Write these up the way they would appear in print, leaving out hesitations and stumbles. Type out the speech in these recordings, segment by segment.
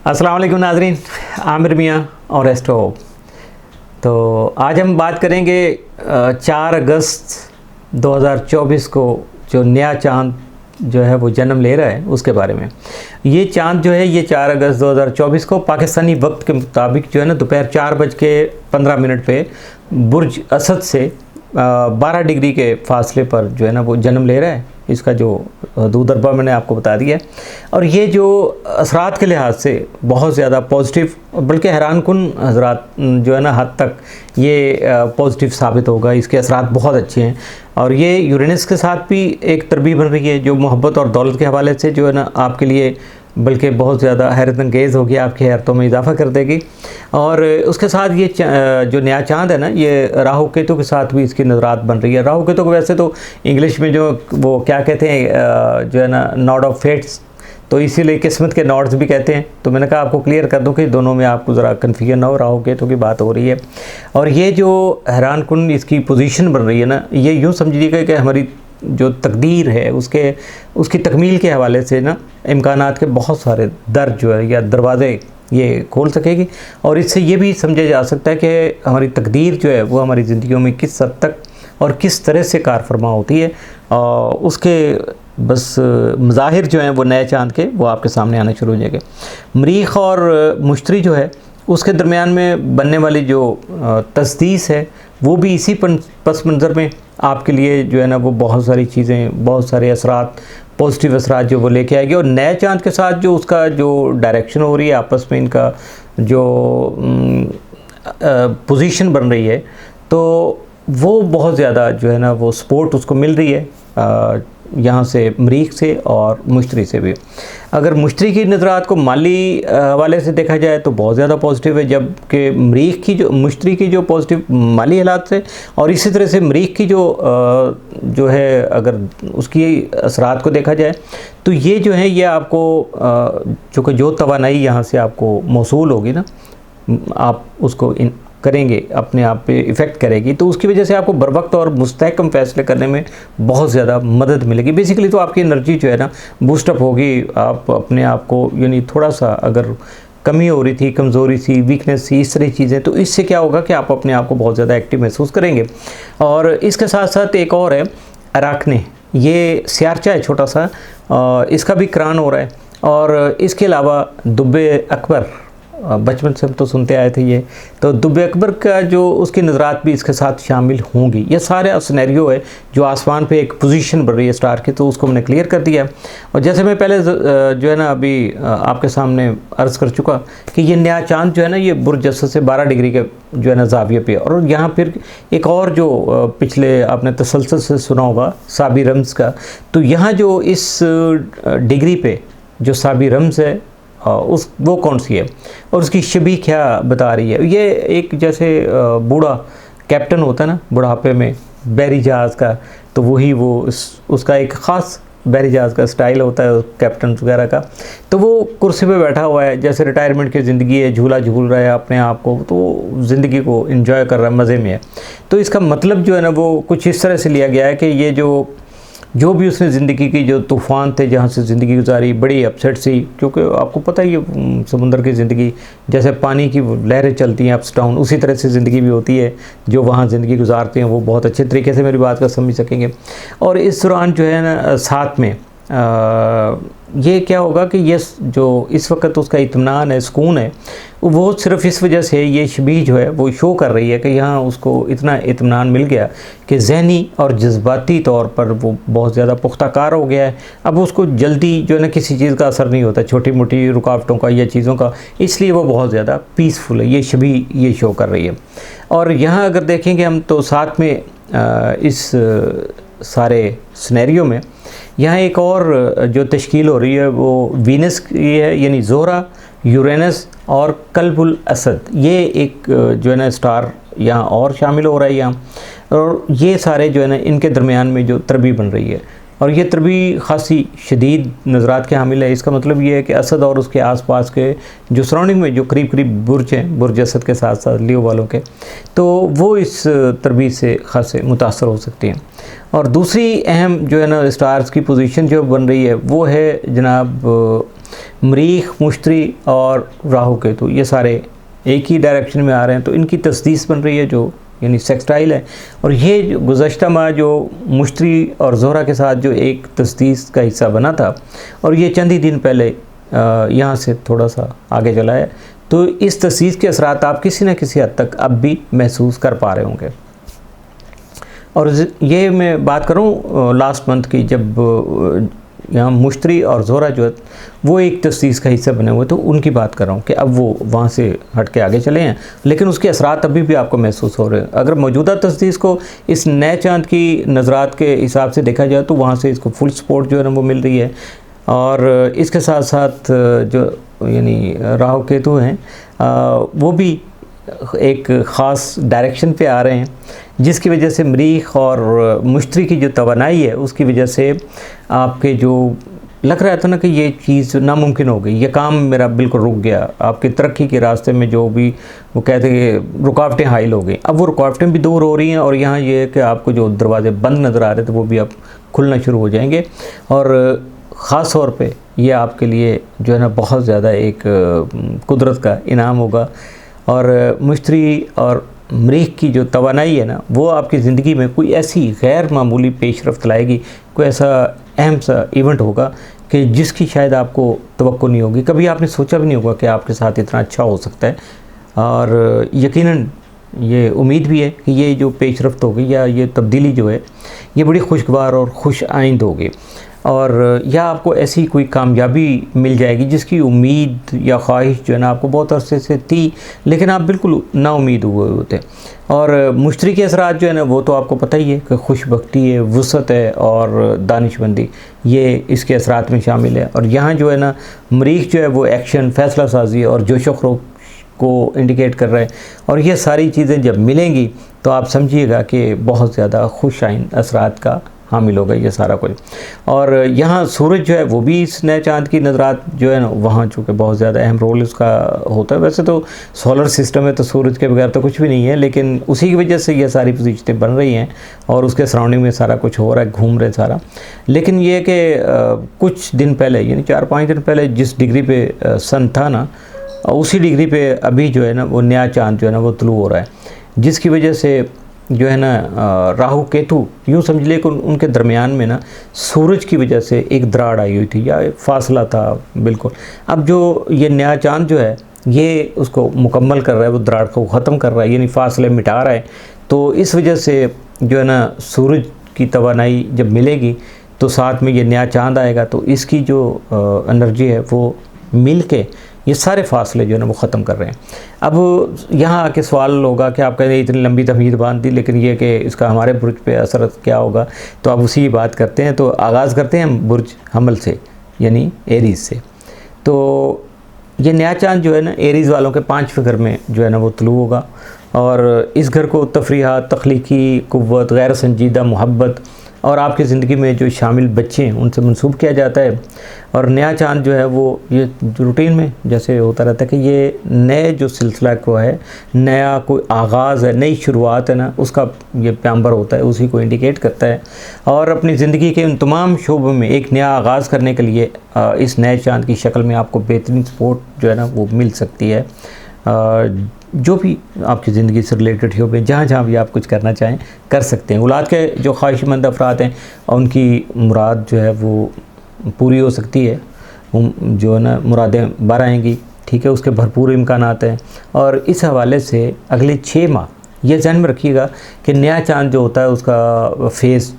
अस्सलाम वालेकुम नाज़रीन, आमिर मियाँ और एस्ट्रो। तो आज हम बात करेंगे 4 अगस्त 2024 को जो नया चांद जो है वो जन्म ले रहा है उसके बारे में। ये चांद जो है ये 4 अगस्त 2024 को पाकिस्तानी वक्त के मुताबिक जो है ना दोपहर 4:15 पे बुर्ज असद से 12 डिग्री के फासले पर जो है ना वो जन्म ले रहा है। इसका जो दूरदर्बा मैंने आपको बता दिया है। और ये जो असरात के लिहाज से बहुत ज़्यादा पॉजिटिव बल्कि हैरानकुन हज़रात जो है ना हद तक ये पॉजिटिव साबित होगा। इसके असरात बहुत अच्छे हैं और ये यूरेनस के साथ भी एक तरबीब बन रही है जो मोहब्बत और दौलत के हवाले से जो है ना आपके लिए बल्कि बहुत ज़्यादा हैरत अंगेज़ होगी, आपकी हैरतों में इजाफा कर देगी। और उसके साथ ये जो नया चांद है ना ये राहु केतु के साथ भी इसकी नज़रात बन रही है। राहु केतु को वैसे तो इंग्लिश में जो वो क्या कहते हैं जो है ना नॉड ऑफ फेट्स, तो इसीलिए किस्मत के नॉड्स भी कहते हैं। तो मैंने कहा आपको क्लियर कर दूं कि दोनों में आपको ज़रा कन्फ्यूजन ना हो, राहु केतु की बात हो रही है। और ये जो हैरानकुन इसकी पोजीशन बन रही है ना, ये यूँ समझिएगा कि हमारी जो तकदीर है उसकी तकमील के हवाले से ना इम्कानात के बहुत सारे दर जो है या दरवाज़े ये खोल सकेगी। और इससे ये भी समझा जा सकता है कि हमारी तकदीर जो है वो हमारी ज़िंदगियों में किस हद तक और किस तरह से कारफरमा होती है। उसके बस मज़ाहिर जो हैं वो नए चांद के वो आपके सामने आने शुरू हो जाएंगे। मरीख और मुश्तरी जो है उसके दरमियान में बनने वाली जो तस्दीस है वो भी इसी पस मंज़र में आपके लिए जो है ना वो बहुत सारी चीज़ें, बहुत सारे असरात, पॉजिटिव असरात जो वो लेके आएगी। और नए चांद के साथ जो उसका जो डायरेक्शन हो रही है आपस में इनका जो पोजीशन बन रही है तो वो बहुत ज़्यादा जो है ना वो सपोर्ट उसको मिल रही है यहाँ से मरीख से और मुश्तरी से भी। अगर मुश्तरी की नज़रात को माली हवाले से देखा जाए तो बहुत ज़्यादा पॉजिटिव है, जबकि मुश्तरी की जो पॉजिटिव माली हालात से और इसी तरह से मरीख की जो है अगर उसकी असरात को देखा जाए तो ये जो है ये आपको चूँकि जो तवानाई यहाँ से आपको मौसूल होगी ना आप उसको करेंगे अपने आप पे इफ़ेक्ट करेगी, तो उसकी वजह से आपको बर वक्त और मुस्तहकम फ़ैसले करने में बहुत ज़्यादा मदद मिलेगी। बेसिकली तो आपकी एनर्जी जो है ना बूस्टअप होगी। आप अपने आप को यानी थोड़ा सा अगर कमी हो रही थी, कमज़ोरी सी, वीकनेस सी, इस तरह चीज़ें, तो इससे क्या होगा कि आप अपने आप को बहुत ज़्यादा एक्टिव महसूस करेंगे। और इसके साथ साथ एक और है अराकने, ये सियारचा है छोटा सा, इसका भी क्रान हो रहा है। और इसके अलावा दुब्बे अकबर, बचपन से हम तो सुनते आए थे ये, तो दुब्बे अकबर का जो उसकी नज़रात भी इसके साथ शामिल होंगी। ये सारे सिनेरियो है जो आसमान पे एक पोजीशन बन रही है स्टार की, तो उसको मैंने क्लियर कर दिया। और जैसे मैं पहले जो है ना अभी आपके सामने अर्ज़ कर चुका कि ये नया चांद जो है ना ये बुर्ज असद से 12 डिग्री के जो है ना ज़ाविये पे। और यहाँ फिर एक और जो पिछले आपने तसलसल से सुना होगा साबी रम्ज़ का, तो यहाँ जो इस डिग्री पे जो साबी रम्ज़ है वो कौन सी है और उसकी शबी क्या बता रही है। ये एक जैसे बूढ़ा कैप्टन होता है ना बुढ़ापे में बहरी जहाज़ का, तो वही वो उसका एक ख़ास बहरी जहाज़ का स्टाइल होता है कैप्टन वगैरह का, तो वो कुर्सी पे बैठा हुआ है जैसे रिटायरमेंट की ज़िंदगी है, झूला झूल रहा है अपने आप को, तो ज़िंदगी को एंजॉय कर रहा है, मज़े में है। तो इसका मतलब जो है ना वो कुछ इस तरह से लिया गया है कि ये जो भी उसने ज़िंदगी की जो तूफ़ान थे जहाँ से ज़िंदगी गुजारी, बड़ी अपसेट सी, क्योंकि आपको पता ही है समुंदर की ज़िंदगी जैसे पानी की लहरें चलती हैं अप्स डाउन, उसी तरह से ज़िंदगी भी होती है। जो वहाँ ज़िंदगी गुजारते हैं वो बहुत अच्छे तरीके से मेरी बात का समझ सकेंगे। और इस दौरान जो है ना साथ में ये क्या होगा कि ये जो इस वक्त उसका इत्मीनान है, सुकून है, वो सिर्फ़ इस वजह से ये शबीह जो है वो शो कर रही है कि यहाँ उसको इतना इत्मीनान मिल गया कि ज़हनी और जज्बाती तौर पर वो बहुत ज़्यादा पुख्ताकार हो गया है। अब उसको जल्दी जो है ना किसी चीज़ का असर नहीं होता, छोटी मोटी रुकावटों का या चीज़ों का, इसलिए वो बहुत ज़्यादा पीसफुल है। ये शबीह ये शो कर रही है। और यहाँ अगर देखेंगे हम तो साथ में इस सारे सिनेरियो में यहाँ एक और जो तश्कील हो रही है वो वीनस की है, यानी ज़ोहरा, यूरेनस और कल्बुल असद, ये एक जो है ना स्टार यहाँ और शामिल हो रहा है यहाँ। और ये सारे जो है ना इनके दरमियान में जो तरबी बन रही है और ये तरबी ख़ासी शदीद नज़रात के हामिल है। इसका मतलब ये है कि असद और उसके आसपास के जो सराउंडिंग में जो करीब करीब बुर्ज हैं, बुर्ज असद के साथ साथ लियो वालों के, तो वो इस तरबी से ख़ासे मुतासर हो सकती हैं। और दूसरी अहम जो है ना स्टार्स की पोजीशन जो बन रही है वो है जनाब मरीख, मुश्तरी और राहु केतु ये सारे एक ही डायरेक्शन में आ रहे हैं, तो इनकी तस्दीस बन रही है जो यानी सेक्सटाइल है। और ये गुज़श्ता माह जो मुश्तरी और ज़ोहरा के साथ जो एक तस्दीस का हिस्सा बना था और ये चंद ही दिन पहले यहाँ से थोड़ा सा आगे चला है, तो इस तस्दीस के असरात आप किसी न किसी हद तक अब भी महसूस कर पा रहे होंगे। और ये मैं बात करूँ लास्ट मंथ की, जब यहाँ मुश्तरी और ज़ोहरा जो है वो एक तस्दीस का हिस्सा बने हुए, तो उनकी बात कर रहा हूँ कि अब वो वहाँ से हट के आगे चले हैं, लेकिन उसके असरात अभी भी आपको महसूस हो रहे हैं। अगर मौजूदा तस्दीस को इस नए चांद की नज़रात के हिसाब से देखा जाए तो वहाँ से इसको फुल सपोर्ट जो है ना वो मिल रही है। और इसके साथ साथ जो यानी राहु केतु हैं वो भी एक ख़ास डायरेक्शन पे आ रहे हैं, जिसकी वजह से मरीख और मुश्तरी की जो तवानाई है उसकी वजह से आपके जो लग रहा था ना कि ये चीज़ नामुमकिन हो गई, ये काम मेरा बिल्कुल रुक गया, आपकी तरक्की के रास्ते में जो भी वो कहते हैं कि रुकावटें हाइल हो गई, अब वो रुकावटें भी दूर हो रही हैं। और यहाँ ये है कि आपको जो दरवाजे बंद नज़र आ रहे थे वो भी अब खुलना शुरू हो जाएंगे। और ख़ास तौर पे ये आपके लिए जो है ना बहुत ज़्यादा एक कुदरत का इनाम होगा। और मुश्तरी और मरीख की जो तवानाई है ना वो आपकी ज़िंदगी में कोई ऐसी गैर मामूली पेशरफ्त लाएगी, कोई ऐसा अहम सा इवेंट होगा कि जिसकी शायद आपको तवक्को नहीं होगी, कभी आपने सोचा भी नहीं होगा कि आपके साथ इतना अच्छा हो सकता है। और यकीनन ये उम्मीद भी है कि ये जो पेशरफ्त होगी या ये तब्दीली जो है ये बड़ी खुशगवार और खुश आइंद होगी, और या आपको ऐसी कोई कामयाबी मिल जाएगी जिसकी उम्मीद या ख्वाहिश जो है ना आपको बहुत अरसे से थी, लेकिन आप बिल्कुल नाउमीद हुए होते। और मुश्तरी के असरात जो है ना वो तो आपको पता ही है कि खुशबख्ती है, वुसअत है और दानिशमंदी, ये इसके असरात में शामिल है। और यहाँ जो है ना मरीख जो है वो एक्शन, फैसला साजी और जोश व खरोश को इंडिकेट कर रहे हैं। और ये सारी चीज़ें जब मिलेंगी तो आप समझिएगा कि बहुत ज़्यादा खुश आइन असरात का हामिल होगा ये सारा कुछ। और यहाँ सूरज जो है वो भी इस नए चाँद की नज़रात जो है ना वहाँ चूँकि बहुत ज़्यादा अहम रोल इसका होता है। वैसे तो सोलर सिस्टम है तो सूरज के बगैर तो कुछ भी नहीं है, लेकिन उसी की वजह से ये सारी पोजीशनें बन रही हैं और उसके सराउंडिंग में सारा कुछ हो रहा है, घूम रहे सारा। लेकिन ये कि कुछ दिन पहले यानी 4-5 दिन पहले जिस डिग्री पे सन था ना, उसी डिग्री पे अभी जो है ना वो नया चाँद जो है ना वो तुलू हो रहा है, जिसकी वजह से जो है ना राहु केतु यूँ समझ ले कि उनके दरमियान में ना सूरज की वजह से एक दराड़ आई हुई थी या एक फासला था बिल्कुल। अब जो ये नया चाँद जो है ये उसको मुकम्मल कर रहा है, वो दराड़ को ख़त्म कर रहा है, यानी फासले मिटा रहा है। तो इस वजह से जो है ना सूरज की तवानाई जब मिलेगी तो साथ में ये नया चाँद आएगा, तो इसकी जो एनर्जी है वो मिल के ये सारे फासले जो है ना वो ख़त्म कर रहे हैं। अब यहाँ आके सवाल होगा कि आप कहें इतनी लंबी तमहीद बांध दी, लेकिन ये कि इसका हमारे बुर्ज पे असर क्या होगा, तो अब उसी की बात करते हैं। तो आगाज़ करते हैं हम बुर्ज हमल से यानी एरीज़ से। तो ये नया चाँद जो है ना एरीज़ वालों के 5वें घर में जो है ना वो तुलू होगा, और इस घर को तफरीहात, तख्लीकी कुव्वत, गैर संजीदा मोहब्बत और आपकी ज़िंदगी में जो शामिल बच्चे हैं उनसे मंसूब किया जाता है। और नया चाँद जो है वो ये रूटीन में जैसे होता रहता है कि ये नए जो सिलसिला को है, नया कोई आगाज़ है, नई शुरुआत है ना, उसका ये पैगंबर होता है, उसी को इंडिकेट करता है। और अपनी ज़िंदगी के उन तमाम शोबों में एक नया आगाज़ करने के लिए इस नए चाँद की शक्ल में आपको बेहतरीन सपोर्ट जो है ना वो मिल सकती है। जो भी आपकी ज़िंदगी से रिलेटेड हो, जहाँ जहाँ भी आप कुछ करना चाहें कर सकते हैं। औलाद के जो ख्वाहिशमंद अफराद हैं उनकी मुराद जो है वो पूरी हो सकती है, जो है ना मुरादें बाहर आएंगी, ठीक है, उसके भरपूर इम्कानात हैं। और इस हवाले से अगले 6 माह ये ध्यान में रखिएगा कि नया चाँद जो होता है उसका फेज़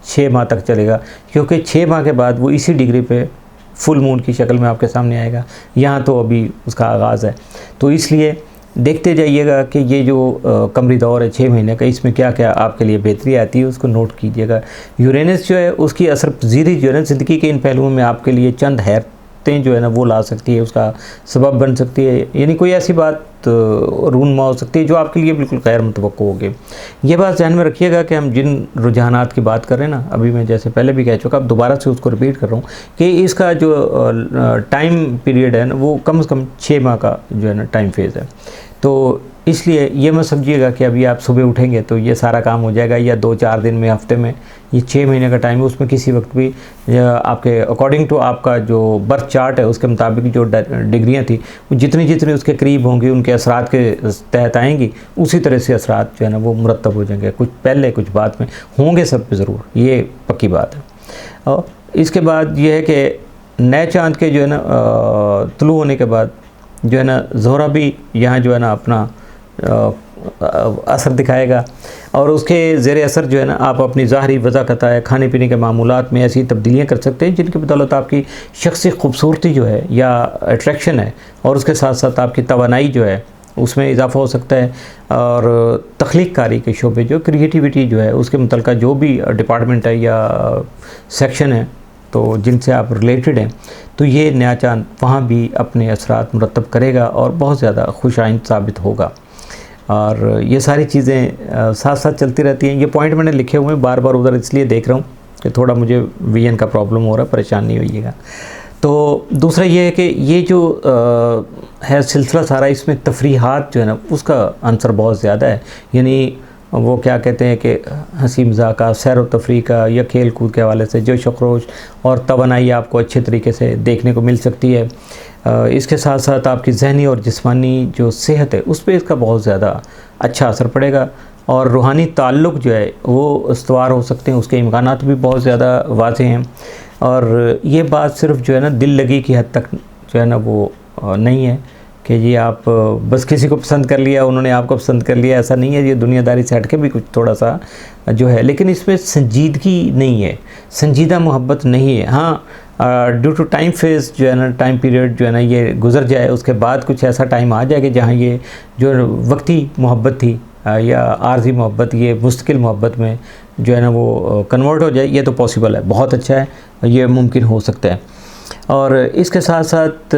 6 माह तक चलेगा, क्योंकि 6 माह के बाद वो इसी डिग्री पे फुल मून की शक्ल में आपके सामने आएगा। यहाँ तो अभी उसका आगाज़ है, तो इसलिए देखते जाइएगा कि ये जो कमरी दौर है 6 महीने का, इसमें क्या क्या आपके लिए बेहतरी आती है उसको नोट कीजिएगा। यूरेनस जो है उसकी असर पजीरी जो है ना ज़िंदगी के इन पहलुओं में आपके लिए चंद हैरतें जो है ना वो ला सकती है, उसका सबब बन सकती है, यानी कोई ऐसी बात रूनमा हो सकती है जो आपके लिए बिल्कुल गैर मुतवक्को होगी। ये बात ध्यान में रखिएगा कि हम जिन रुझानात की बात कर रहे हैं ना, अभी मैं जैसे पहले भी कह चुका, अब दोबारा से उसको रिपीट कर रहा हूँ कि इसका जो टाइम पीरियड है ना वो कम से कम 6 माह का जो है ना टाइम फेज़ है। तो इसलिए ये मत समझिएगा कि अभी आप सुबह उठेंगे तो ये सारा काम हो जाएगा, या 2-4 दिन में, हफ्ते में। ये 6 महीने का टाइम है, उसमें किसी वक्त भी आपके अकॉर्डिंग टू आपका जो बर्थ चार्ट है उसके मुताबिक जो डिग्रियाँ थी वो जितनी जितनी उसके करीब होंगी, उनके असरात के तहत आएंगी, उसी तरह से असरात जो है ना वो मुरतब हो जाएंगे। कुछ पहले कुछ बाद में होंगे, सब पे ज़रूर, ये पक्की बात है। और इसके बाद ये है कि नए चाँद के जो है ना तुलू होने के बाद जो है ना ज़ोहरा भी यहाँ जो है ना अपना असर दिखाएगा, और उसके ज़ेर असर जो है ना आप अपनी ज़ाहरी वज़ाक़त है, खाने पीने के मामूलात में ऐसी तब्दीलियाँ कर सकते हैं जिनकी बदौलत आपकी शख्सी खूबसूरती जो है या अट्रैक्शन है, और उसके साथ साथ आपकी तवानाई जो है उसमें इजाफ़ा हो सकता है। और तख्लीक कारी के शोबे जो क्रिएटिविटी जो है उसके मुतल्लिक़ जो भी डिपार्टमेंट है या सेक्शन है तो जिनसे आप रिलेटेड हैं, तो ये नया चाँद वहाँ भी अपने असरात मुरतब करेगा और बहुत ज़्यादा खुशाइंद साबित होगा। और ये सारी चीज़ें साथ साथ चलती रहती हैं। ये पॉइंट मैंने लिखे हुए हैं, बार बार उधर इसलिए देख रहा हूँ कि थोड़ा मुझे विजन का प्रॉब्लम हो रहा है, परेशान नहीं होइएगा। तो दूसरा ये है कि ये जो है सिलसिला सारा, इसमें तफरीहात जो है ना उसका आंसर बहुत ज़्यादा है। यानी वो क्या कहते हैं कि हंसी मज़ाक, सैर व तफरीह का या खेल कूद के हवाले से जो शखरोश और तवानाई आपको अच्छे तरीके से देखने को मिल सकती है। इसके साथ साथ आपकी ज़हनी और जिस्मानी जो सेहत है उस पर इसका बहुत ज़्यादा अच्छा असर पड़ेगा, और रूहानी ताल्लुक़ जो है वो इस्तवार हो सकते हैं, उसके इम्कानात भी बहुत ज़्यादा वाज़ेह हैं। और ये बात सिर्फ जो है ना दिल लगी की हद तक जो है ना वो नहीं है कि ये आप बस किसी को पसंद कर लिया, उन्होंने आपको पसंद कर लिया, ऐसा नहीं है। ये दुनियादारी से हट के भी कुछ थोड़ा सा जो है, लेकिन इसमें संजीदगी नहीं है, संजीदा मोहब्बत नहीं है। हाँ, ड्यू टू टाइम फेज़ जो है ना, टाइम पीरियड जो है ना ये गुजर जाए, उसके बाद कुछ ऐसा टाइम आ जाएगा जहाँ ये जो वक्ती मोहब्बत थी या आर्जी मोहब्बत, ये मुस्तकिल मोहब्बत में जो है ना वो कन्वर्ट हो जाए। ये तो पॉसिबल है, बहुत अच्छा है, ये मुमकिन हो सकता है। और इसके साथ साथ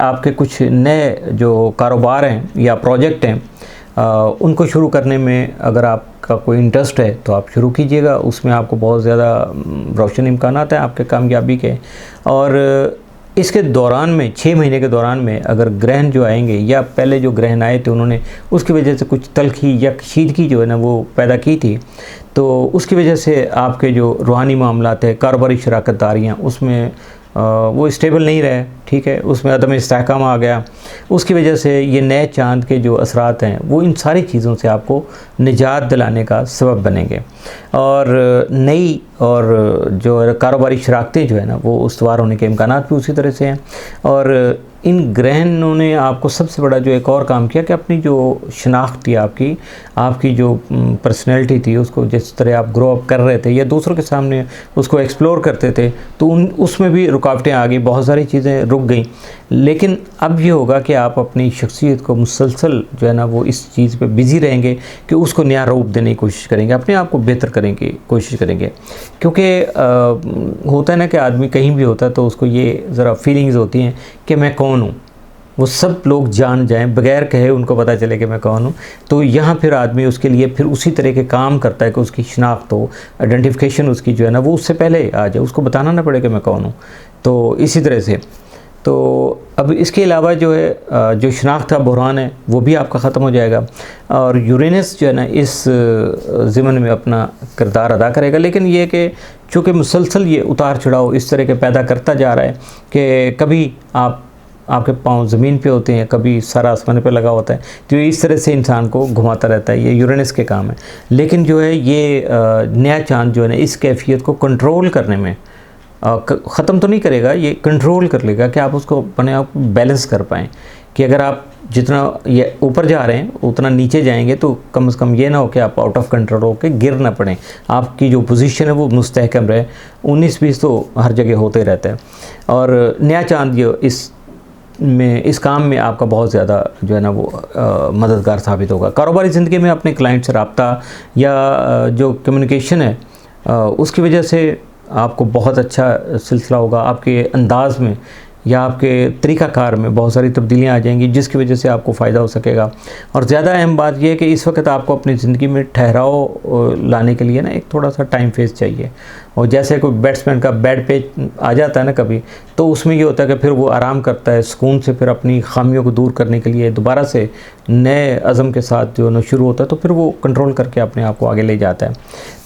आपके कुछ नए जो कारोबार हैं या प्रोजेक्ट हैं उनको शुरू करने में अगर आपका कोई इंटरेस्ट है तो आप शुरू कीजिएगा, उसमें आपको बहुत ज़्यादा रोशन इम्कानात हैं आपके कामयाबी के। और इसके दौरान में 6 महीने के दौरान में अगर ग्रहण जो आएंगे या पहले जो ग्रहण आए थे उन्होंने उसकी वजह से कुछ तलखी या कशीदगी जो है ना वो पैदा की थी, तो उसकी वजह से आपके जो रूहानी मामलात है, कारोबारी शराकत दारियाँ, उसमें वो स्टेबल नहीं रहे, ठीक है, उसमें अदम इस्तेहकाम आ गया। उसकी वजह से ये नए चाँद के जो असरात हैं वो इन सारी चीज़ों से आपको निजात दिलाने का सबब बनेंगे। और नई और जो कारोबारी शराकतें जो है ना वो उस्तवार होने के इम्कानात भी उसी तरह से हैं। और इन ग्रहणों ने आपको सबसे बड़ा जो एक और काम किया कि अपनी जो शनाख्त थी, आपकी जो पर्सनैलिटी थी, उसको जिस तरह आप ग्रो अप कर रहे थे या दूसरों के सामने उसको एक्सप्लोर करते थे, तो उसमें भी रुकावटें आ गई, बहुत सारी चीज़ें रुक गई। लेकिन अब ये होगा कि आप अपनी शख्सियत को मुसलसल जो है ना वो इस चीज़ पे बिज़ी रहेंगे कि उसको नया रूप देने की कोशिश करेंगे, अपने आप को बेहतर करेंगे, कोशिश करेंगे। क्योंकि होता है ना कि आदमी कहीं भी होता है तो उसको ये ज़रा फीलिंग्स होती हैं कि मैं कौन हूँ, वो सब लोग जान जाएं, बगैर कहे उनको पता चले कि मैं कौन हूँ। तो यहाँ फिर आदमी उसके लिए फिर उसी तरह के काम करता है कि उसकी शनाख्त हो, आइडेंटिफिकेशन उसकी जो है ना वो उससे पहले आ जाए, उसको बताना ना पड़े कि मैं कौन हूँ। तो इसी तरह से तो अब इसके अलावा जो है जो शनाख्त का बहरान है वो भी आपका ख़त्म हो जाएगा, और यूरेनस जो है ना इस ज़िमन में अपना किरदार अदा करेगा। लेकिन ये कि चूँकि मुसलसल ये उतार चढ़ाव इस तरह के पैदा करता जा रहा है कि कभी आपके पाँव ज़मीन पे होते हैं, कभी सर आसमान पे लगा होता है, तो इस तरह से इंसान को घुमाता रहता है, ये यूरेनस के काम है। लेकिन जो है ये नया चाँद जो है ना इस कैफियत को कंट्रोल करने में ख़त्म तो नहीं करेगा, ये कंट्रोल कर लेगा कि आप उसको अपने आप बैलेंस कर पाएँ, कि अगर आप जितना ये ऊपर जा रहे हैं उतना नीचे जाएंगे तो कम से कम ये ना हो कि आप आउट ऑफ कंट्रोल हो के गिर ना पड़ें, आपकी जो पोजीशन है वो मुस्तहकम रहे। 19-20 तो हर जगह होते रहता है। और नया चाँद ये इस काम में आपका बहुत ज़्यादा जो है ना वो मददगार साबित होगा। कारोबारी ज़िंदगी में अपने क्लाइंट से रब्ता या जो कम्युनिकेशन है उसकी वजह से आपको बहुत अच्छा सिलसिला होगा। आपके अंदाज़ में या आपके तरीक़ाकार में बहुत सारी तब्दीलियाँ आ जाएंगी, जिसकी वजह से आपको फ़ायदा हो सकेगा। और ज़्यादा अहम बात यह है कि इस वक्त आपको अपनी ज़िंदगी में ठहराव लाने के लिए ना एक थोड़ा सा टाइम फेस चाहिए। और जैसे कोई बैट्समैन का बैड पेज आ जाता है ना कभी, तो उसमें ये होता है कि फिर वो आराम करता है सुकून से, फिर अपनी ख़ामियों को दूर करने के लिए दोबारा से नए अज़म के साथ जो है ना शुरू होता है, तो फिर वो कंट्रोल करके अपने आप को आगे ले जाता है।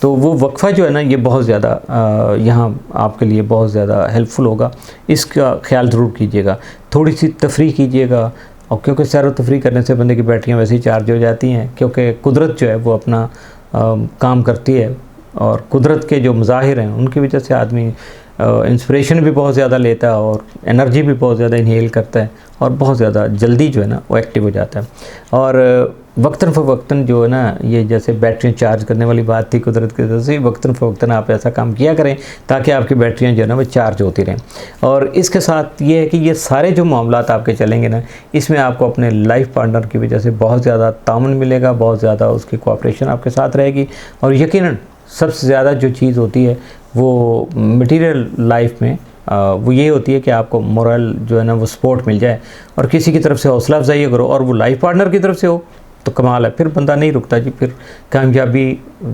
तो वो वक्फ़ा जो है ना ये बहुत ज़्यादा यहाँ आपके लिए बहुत ज़्यादा हेल्पफुल होगा। इसका ख्याल ज़रूर कीजिएगा, थोड़ी सी तफरीह कीजिएगा। और क्योंकि सैर व तफरीह करने से बंदे की बैटरियाँ वैसे ही चार्ज हो जाती हैं, क्योंकि कुदरत जो है वो अपना काम करती है, और कुदरत के जो मज़ाहिर हैं उनकी वजह से आदमी इंस्पिरेशन भी बहुत ज़्यादा लेता है और एनर्जी भी बहुत ज़्यादा इनहेल करता है, और बहुत ज़्यादा जल्दी जो है ना वो एक्टिव हो जाता है। और वक्तन फ़वक्तन जो है ना, ये जैसे बैटरियाँ चार्ज करने वाली बात थी कुदरत की तरफ से, वक्तन फ़वक्तन आप ऐसा काम किया करें ताकि आपकी बैटरियाँ जो है ना वो चार्ज होती रहें। और इसके साथ ये है कि ये सारे जो मामलात आपके चलेंगे ना, इसमें आपको अपने लाइफ पार्टनर की वजह से बहुत ज़्यादा तामुन मिलेगा, बहुत ज़्यादा उसकी कोऑपरेशन आपके साथ रहेगी। और यकीनन सबसे ज़्यादा जो चीज़ होती है वो मटेरियल लाइफ में वो ये होती है कि आपको मोरल जो है ना वो सपोर्ट मिल जाए, और किसी की तरफ से हौसला अफजाई करो और वो लाइफ पार्टनर की तरफ से हो तो कमाल है, फिर बंदा नहीं रुकता जी, फिर कामयाबी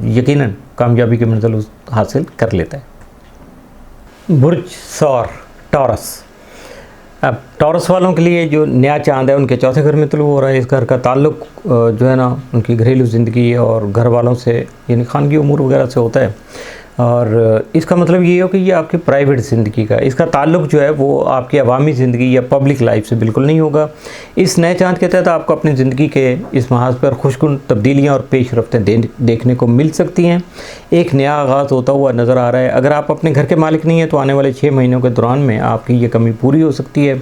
यकीनन कामयाबी की मंजिल हासिल कर लेता है। बुर्ज सौर टॉरस। अब टॉरस वालों के लिए जो नया चांद है उनके चौथे घर में तुलू हो रहा है। इस घर का ताल्लुक़ जो है ना उनकी घरेलू ज़िंदगी और घर वालों से यानी खानगी उमूर वगैरह से होता है। और इसका मतलब ये हो कि ये आपकी प्राइवेट ज़िंदगी का, इसका ताल्लुक़ जो है वो आपकी अवामी ज़िंदगी या पब्लिक लाइफ से बिल्कुल नहीं होगा। इस नए चांद के तहत आपको अपनी ज़िंदगी के इस महाज पर खुशकुन तब्दीलियाँ और पेश रफ्तें देखने को मिल सकती हैं। एक नया आगाज़ होता हुआ नज़र आ रहा है। अगर आप अपने घर के मालिक नहीं हैं तो आने वाले 6 महीनों के दौरान में आपकी ये कमी पूरी हो सकती है।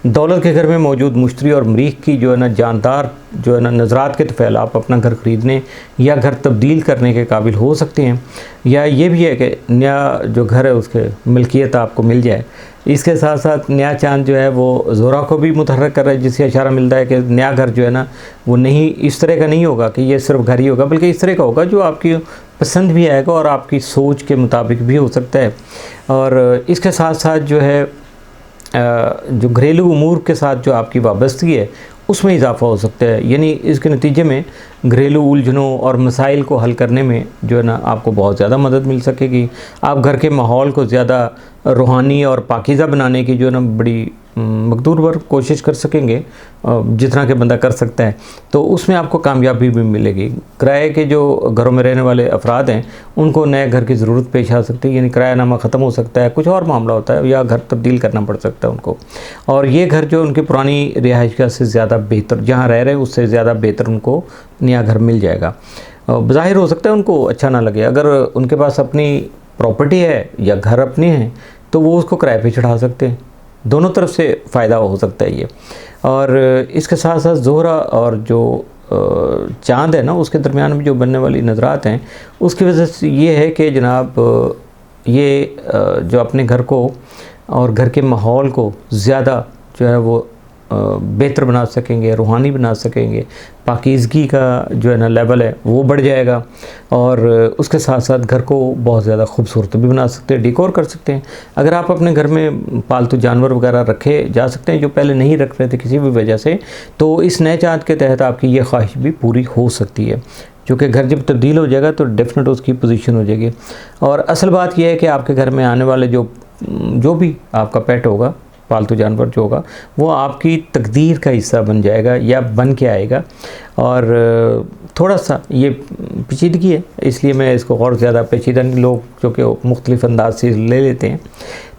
दौलत के घर में मौजूद मुश्तरी और मरीख की जो है ना जानदार जो है ना नज़रात के तफैल आप अपना घर ख़रीदने या घर तब्दील करने के काबिल हो सकते हैं, या ये भी है कि नया जो घर है उसके मिल्कियत आपको मिल जाए। इसके साथ साथ नया चांद जो है वो ज़ोरा को भी मुतहर्रिक कर रहा है, जिससे इशारा मिलता है कि नया घर जो है ना वो नहीं इस तरह का नहीं होगा कि ये सिर्फ घर ही होगा, बल्कि इस तरह का होगा जो आपकी पसंद भी आएगा और आपकी सोच के मुताबिक भी हो सकता है। और इसके साथ साथ जो है जो घरेलू उमूर के साथ जो आपकी वाबस्तगी है उसमें इजाफ़ा हो सकता है, यानी इसके नतीजे में घरेलू उलझनों और मसाइल को हल करने में जो है ना आपको बहुत ज़्यादा मदद मिल सकेगी। आप घर के माहौल को ज़्यादा रूहानी और पाकीज़ा बनाने की जो है ना बड़ी मकदूर वर कोशिश कर सकेंगे, जितना कि बंदा कर सकता है, तो उसमें आपको कामयाबी भी मिलेगी। किराए के जो घरों में रहने वाले अफराद हैं उनको नए घर की ज़रूरत पेश आ सकती है, यानी किरायानामा ख़त्म हो सकता है, कुछ और मामला होता है, या घर तब्दील करना पड़ सकता है उनको। और ये घर जो उनकी पुरानी रिहाइशगाह से ज़्यादा बेहतर, जहाँ रह रहे हैं उससे ज़्यादा बेहतर उनको नया घर मिल जाएगा। ज़ाहिर हो सकता है उनको अच्छा ना लगे, अगर उनके पास अपनी प्रॉपर्टी है या घर अपनी है तो वो उसको किराए पे चढ़ा सकते हैं, दोनों तरफ से फ़ायदा हो सकता है ये। और इसके साथ साथ ज़ोहरा और जो चाँद है ना उसके दरमियान में जो बनने वाली नज़रात हैं उसकी वजह से ये है कि जनाब ये जो अपने घर को और घर के माहौल को ज़्यादा जो है वो बेहतर बना सकेंगे, रूहानी बना सकेंगे, पाकीज़गी का जो है ना लेवल है वो बढ़ जाएगा। और उसके साथ साथ घर को बहुत ज़्यादा खूबसूरत भी बना सकते हैं, डेकोर कर सकते हैं। अगर आप अपने घर में पालतू जानवर वगैरह रखे जा सकते हैं जो पहले नहीं रख रहे थे किसी भी वजह से, तो इस नए चाँद के तहत आपकी ये ख्वाहिश भी पूरी हो सकती है, क्योंकि घर जब तब्दील हो जाएगा तो डेफिनेट उसकी पोजीशन हो जाएगी। और असल बात यह है कि आपके घर में आने वाले जो भी आपका पेट होगा, पालतू जानवर जो होगा, वो आपकी तकदीर का हिस्सा बन जाएगा या बन के आएगा। और थोड़ा सा ये पेचीदगी है, इसलिए मैं इसको और ज़्यादा पेचीदा नहीं, लोग जो कि मुख्तलिफ अंदाज से ले लेते हैं।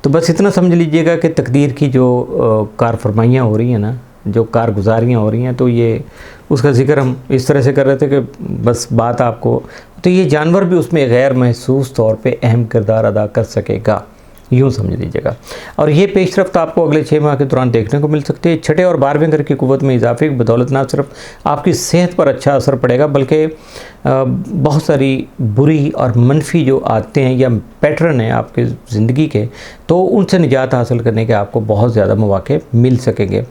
तो बस इतना समझ लीजिएगा कि तकदीर की जो कार फरमाइयाँ हो रही हैं ना, जो कारगुजारियाँ हो रही हैं, तो ये उसका ज़िक्र हम इस तरह से कर रहे थे कि बस बात आपको, तो ये जानवर भी उसमें गैर महसूस तौर पे अहम किरदार अदा कर सकेगा, यूँ समझ लीजिएगा। और ये पेशरफ्त आपको अगले 6 माह के दौरान देखने को मिल सकती है। छठे और 12वें घर की कुव्वत में इजाफे की बदौलत ना सिर्फ आपकी सेहत पर अच्छा असर पड़ेगा, बल्कि बहुत सारी बुरी और मनफी जो आदतें हैं या पैटर्न हैं आपकी ज़िंदगी के, तो उनसे निजात हासिल करने के आपको बहुत ज़्यादा मौके मिल सकेंगे।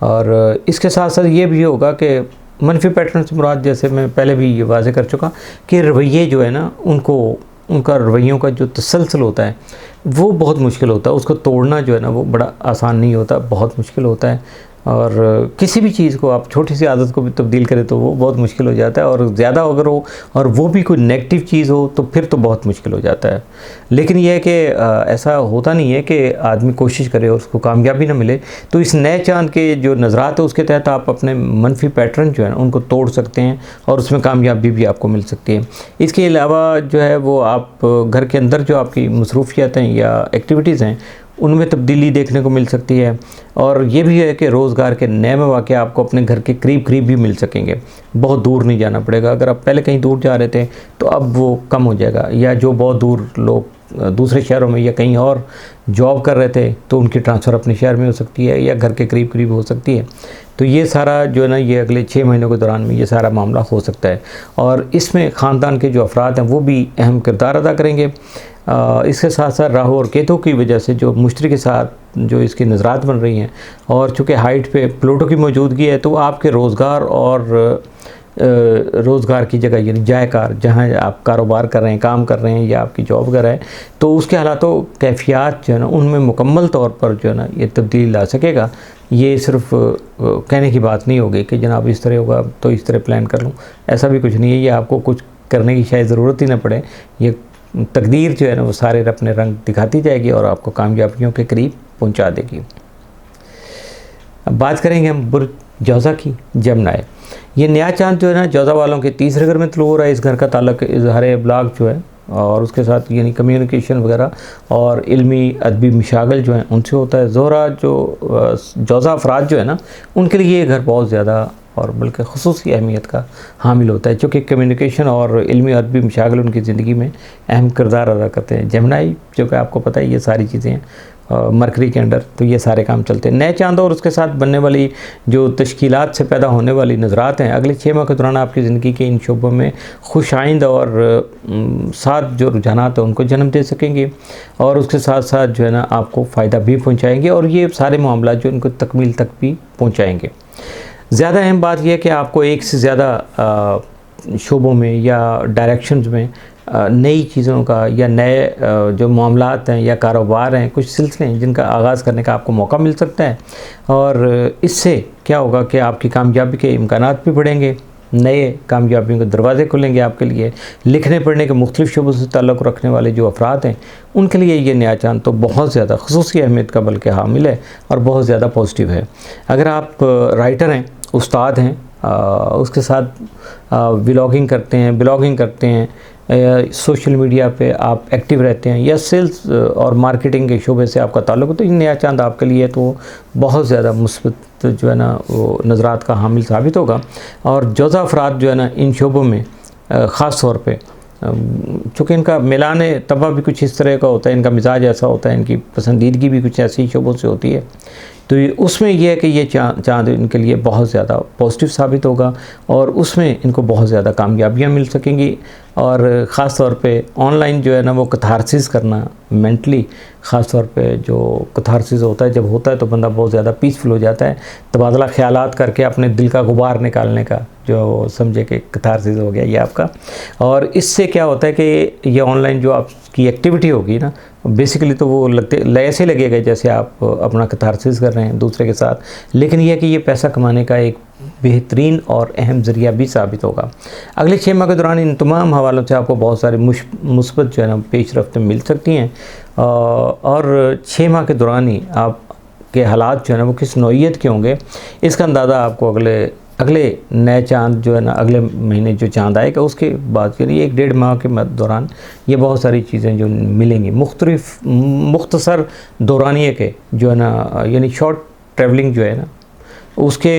और इसके साथ साथ ये भी होगा कि मनफी पैटर्न से मुराद, जैसे मैं पहले भी ये वाज़े कर चुका कि रवैये जो है ना उनको उनका रवैयों का जो तसलसल होता है वो बहुत मुश्किल होता है। उसको तोड़ना जो है ना वो बड़ा आसान नहीं होता, बहुत मुश्किल होता है। और किसी भी चीज़ को आप छोटी सी आदत को भी तब्दील करें तो वो बहुत मुश्किल हो जाता है, और ज़्यादा अगर हो और वो भी कोई नेगेटिव चीज़ हो तो फिर तो बहुत मुश्किल हो जाता है। लेकिन यह है कि ऐसा होता नहीं है कि आदमी कोशिश करे और उसको कामयाबी ना मिले। तो इस नए चांद के जो नज़रात है उसके तहत आप अपने मनफी पैटर्न जो है ना उनको तोड़ सकते हैं और उसमें कामयाबी भी आपको मिल सकती है। इसके अलावा जो है वो आप घर के अंदर जो आपकी मसरूफियत हैं या एक्टिविटीज़ हैं उनमें तब्दीली देखने को मिल सकती है। और ये भी है कि रोज़गार के नए मौके आपको अपने घर के करीब भी मिल सकेंगे, बहुत दूर नहीं जाना पड़ेगा। अगर आप पहले कहीं दूर जा रहे थे तो अब वो कम हो जाएगा, या जो बहुत दूर लोग दूसरे शहरों में या कहीं और जॉब कर रहे थे तो उनकी ट्रांसफ़र अपने शहर में हो सकती है या घर के करीब हो सकती है। तो ये सारा जो है ना ये अगले 6 महीनों के दौरान में ये सारा मामला हो सकता है, और इसमें ख़ानदान के जो अफराद हैं वो भी अहम किरदार अदा करेंगे। इसके साथ साथ राहु और केतु की वजह से जो मुश्तरी के साथ जो इसकी नज़रात बन रही हैं, और चूँकि हाइट पे प्लूटो की मौजूदगी है तो आपके रोज़गार और रोज़गार की जगह यानी जायकार जहाँ आप कारोबार कर रहे हैं, काम कर रहे हैं या आपकी जॉब कर रहे हैं, तो उसके हालातों कैफियत जो है ना उनमें मुकम्मल तौर पर जो है ना ये तब्दीली ला सकेगा। ये सिर्फ कहने की बात नहीं होगी कि जनाब इस तरह होगा तो इस तरह प्लान कर लूँ, ऐसा भी कुछ नहीं है। ये आपको कुछ करने की शायद ज़रूरत ही ना पड़े, ये तकदीर जो है ना वो सारे अपने रंग दिखाती जाएगी और आपको कामयाबियों के करीब पहुंचा देगी। अब बात करेंगे हम बुर्ज जौज़ा की, जमनाए। ये नया चांद जो है ना जौज़ा वालों के तीसरे घर में तलू हो रहा है। इस घर का ताल्लुक इज़हार इब्लाग जो है और उसके साथ यानी कम्युनिकेशन वगैरह और इल्मी अदबी मशागल जो हैं उनसे होता है। ज़ोहरा जो जौज़ा अफराद जो है ना उनके लिए ये घर बहुत ज़्यादा और बल्कि ख़ुसूसी अहमियत का हामिल होता है, क्योंकि कम्युनिकेशन और इल्मी अदबी मशागल उनकी ज़िंदगी में अहम किरदार अदा करते हैं। जमनाई जो कि आपको पता है ये सारी चीज़ें हैं मरकरी के अंडर, तो ये सारे काम चलते हैं। नए चांद और उसके साथ बनने वाली जो तश्कीलात से पैदा होने वाली नज़रात हैं अगले 6 माह के दौरान आपकी ज़िंदगी के इन शोबों में खुशाइंद और साथ जो रुझानात हैं उनको जन्म दे सकेंगे, और उसके साथ साथ जो है ना आपको फ़ायदा भी पहुँचाएँगे, और ये सारे मामला जो इनको तकमील तक भी पहुँचाएँगे। ज़्यादा अहम बात यह है कि आपको एक से ज़्यादा शोबों में या डायरेक्शंस में नई चीज़ों का या नए जो मामलात हैं या कारोबार हैं, कुछ सिलसिले हैं जिनका आगाज़ करने का आपको मौका मिल सकता है। और इससे क्या होगा कि आपकी कामयाबी के इम्कानात भी बढ़ेंगे, नए कामयाबियों के दरवाज़े खुलेंगे आपके लिए। लिखने पढ़ने के मुख्तलिफ़ शोबों से ताल्लुक़ रखने वाले जो अफराद हैं उनके लिए ये नया चांद तो बहुत ज़्यादा ख़ुसूसी अहमियत का बल्कि हामिल है और बहुत ज़्यादा पॉजिटिव है। अगर आप राइटर हैं, उस्ताद हैं, उसके साथ व्लॉगिंग करते हैं, ब्लॉगिंग करते हैं, सोशल मीडिया पे आप एक्टिव रहते हैं, या सेल्स और मार्केटिंग के शोबे से आपका ताल्लुक़ है, तो ये नया चांद आपके लिए तो बहुत ज़्यादा मुस्बत जो है ना वो नज़रात का हामिल साबित होगा। और जौज़ा अफराद जो है ना इन शोबों में ख़ास तौर पे चूँकि इनका मिलान तबा भी कुछ इस तरह का होता है, इनका मिजाज ऐसा होता है, इनकी पसंदीदगी भी कुछ ऐसी शोबों से होती है, तो उसमें यह है कि ये चांद इनके लिए बहुत ज़्यादा पॉजिटिव साबित होगा और उसमें इनको बहुत ज़्यादा कामयाबियाँ मिल सकेंगी। और ख़ास तौर पे ऑनलाइन जो है ना वो कथारसिस करना, मेंटली ख़ास तौर पे जो कथारसिस होता है जब होता है तो बंदा बहुत ज़्यादा पीसफुल हो जाता है, तबादला ख्यालात करके अपने दिल का गुबार निकालने का जो समझे कि कथारसिस हो गया ये आपका। और इससे क्या होता है कि ये ऑनलाइन जो आपकी एक्टिविटी होगी ना बेसिकली तो वो ऐसे लगेगा जैसे आप अपना कथारसिस कर रहे हैं दूसरे के साथ, लेकिन यह कि ये पैसा कमाने का एक बेहतरीन और अहम ज़रिया भी साबित होगा। अगले 6 माह के दौरान इन तमाम हवालों से आपको बहुत सारी मुस्बत जो है ना पेशरफ्तें मिल सकती हैं, और 6 माह के दौरान ही आपके हालात जो है ना वो किस नौइयत के होंगे इसका अंदाज़ा आपको अगले नए चांद जो है ना अगले महीने जो चांद आएगा उसके बाद यानी 1-1.5 माह के दौरान ये बहुत सारी चीज़ें जो मिलेंगी मुख्तसर दौरानिए के जो है ना यानी शॉर्ट ट्रैवलिंग जो है ना उसके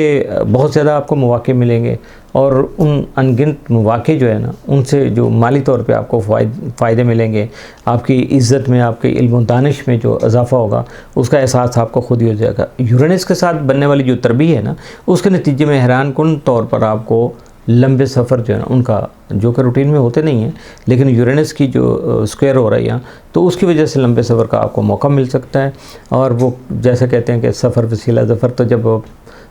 बहुत ज़्यादा आपको मौके मिलेंगे, और उन अनगिनत मौके जो है ना उनसे जो माली तौर पे आपको फ़ायदे मिलेंगे, आपकी इज़्ज़त में, आपके इल्म दानिश में जो इजाफ़ा होगा उसका एहसास आपको खुद ही हो जाएगा। यूरेनस के साथ बनने वाली जो तरबी है ना उसके नतीजे में हैरान कुन तौर पर आपको लंबे सफ़र जो है ना उनका जो कि रूटीन में होते नहीं हैं, लेकिन यूरेनस की जो स्क्वायर हो रहा है यहाँ तो उसकी वजह से लंबे सफ़र का आपको मौका मिल सकता है। और वो जैसे कहते हैं कि सफ़र वसीला ज़फ़र, तो जब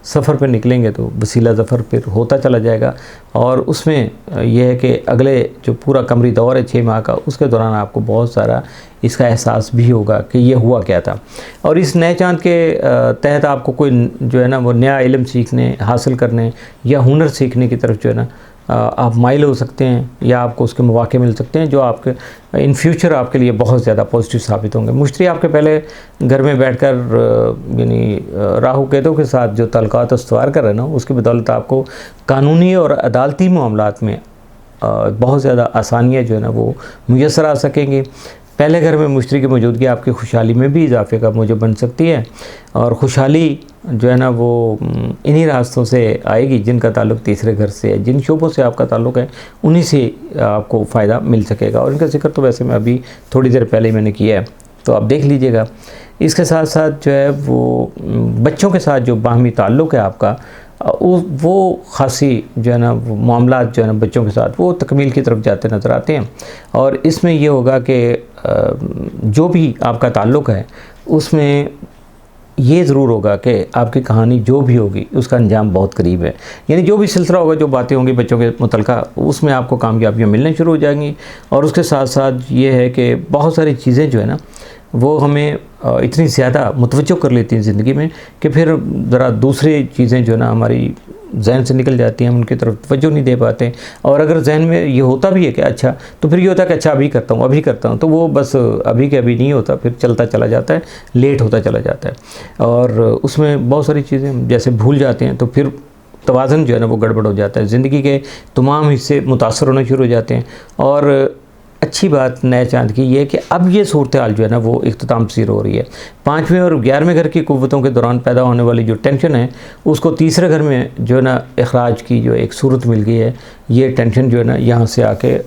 सफ़र पे निकलेंगे तो वसीला ज़फ़र फिर होता चला जाएगा। और उसमें यह है कि अगले जो पूरा कमरी दौर है 6 माह का, उसके दौरान आपको बहुत सारा इसका एहसास भी होगा कि ये हुआ क्या था। और इस नए चाँद के तहत आपको कोई जो है ना वो नया इल्म सीखने, हासिल करने या हुनर सीखने की तरफ जो है ना आप माइल हो सकते हैं, या आपको उसके मौके मिल सकते हैं जो आपके इन फ्यूचर आपके लिए बहुत ज़्यादा पॉजिटिव साबित होंगे। मुश्तरी आपके पहले घर में बैठकर यानी राहु केतु के साथ जो तल्क़ात इस्तवार कर रहे हैं ना, उसकी बदौलत आपको कानूनी और अदालती मामलात में बहुत ज़्यादा आसानियाँ जो है ना वो मुयस्सर आ सकेंगी। पहले घर में मुश्तरी की मौजूदगी आपकी खुशहाली में भी इजाफे का मूजब बन सकती है, और खुशहाली जो है ना वो इन्हीं रास्तों से आएगी जिनका ताल्लुक़ तीसरे घर से है। जिन शोबों से आपका ताल्लुक़ है उन्हीं से आपको फ़ायदा मिल सकेगा, और इनका जिक्र तो वैसे मैं अभी थोड़ी देर पहले ही मैंने किया है, तो आप देख लीजिएगा। इसके साथ साथ जो है वो बच्चों के साथ जो बाहमी ताल्लुक़ है आपका, वो ख़ासी जो है ना वो मामलात जो है ना बच्चों के साथ वो तकमील की तरफ जाते नज़र आते हैं। और इसमें ये होगा कि जो भी आपका ताल्लुक़ है उसमें ये ज़रूर होगा कि आपकी कहानी जो भी होगी उसका अंजाम बहुत करीब है, यानी जो भी सिलसिला होगा, जो बातें होंगी बच्चों के मुतल्लिक़ा, उसमें आपको कामयाबियाँ मिलने शुरू हो जाएंगी। और उसके साथ साथ ये है कि बहुत सारी चीज़ें जो है ना वो हमें इतनी ज़्यादा मुतवज्जो कर लेती हैं ज़िंदगी में कि फिर ज़रा दूसरी चीज़ें जो है ना हमारी जहन से निकल जाती हैं, हम उनकी तरफ तवज्जो नहीं दे पाते। और अगर जहन में ये होता भी है कि अच्छा, तो फिर ये होता है कि अच्छा अभी करता हूँ, अभी करता हूँ, तो वो बस अभी के अभी नहीं होता, फिर चलता चला जाता है, लेट होता चला जाता है। और उसमें बहुत सारी चीज़ें जैसे भूल जाते हैं, तो फिर तवाज़ुन जो है ना वो गड़बड़ हो जाता है, ज़िंदगी के तमाम हिस्से मुतासर होने शुरू हो जाते हैं। और अच्छी बात नए चाँद की ये है कि अब ये सूरत हाल जो है ना वो इख्तिताम पसीर हो रही है। 5वें और 11वें घर की कुव्वतों के दौरान पैदा होने वाली जो टेंशन है, उसको तीसरे घर में जो है ना इखराज की जो एक सूरत मिल गई है, ये टेंशन जो है ना यहाँ से आके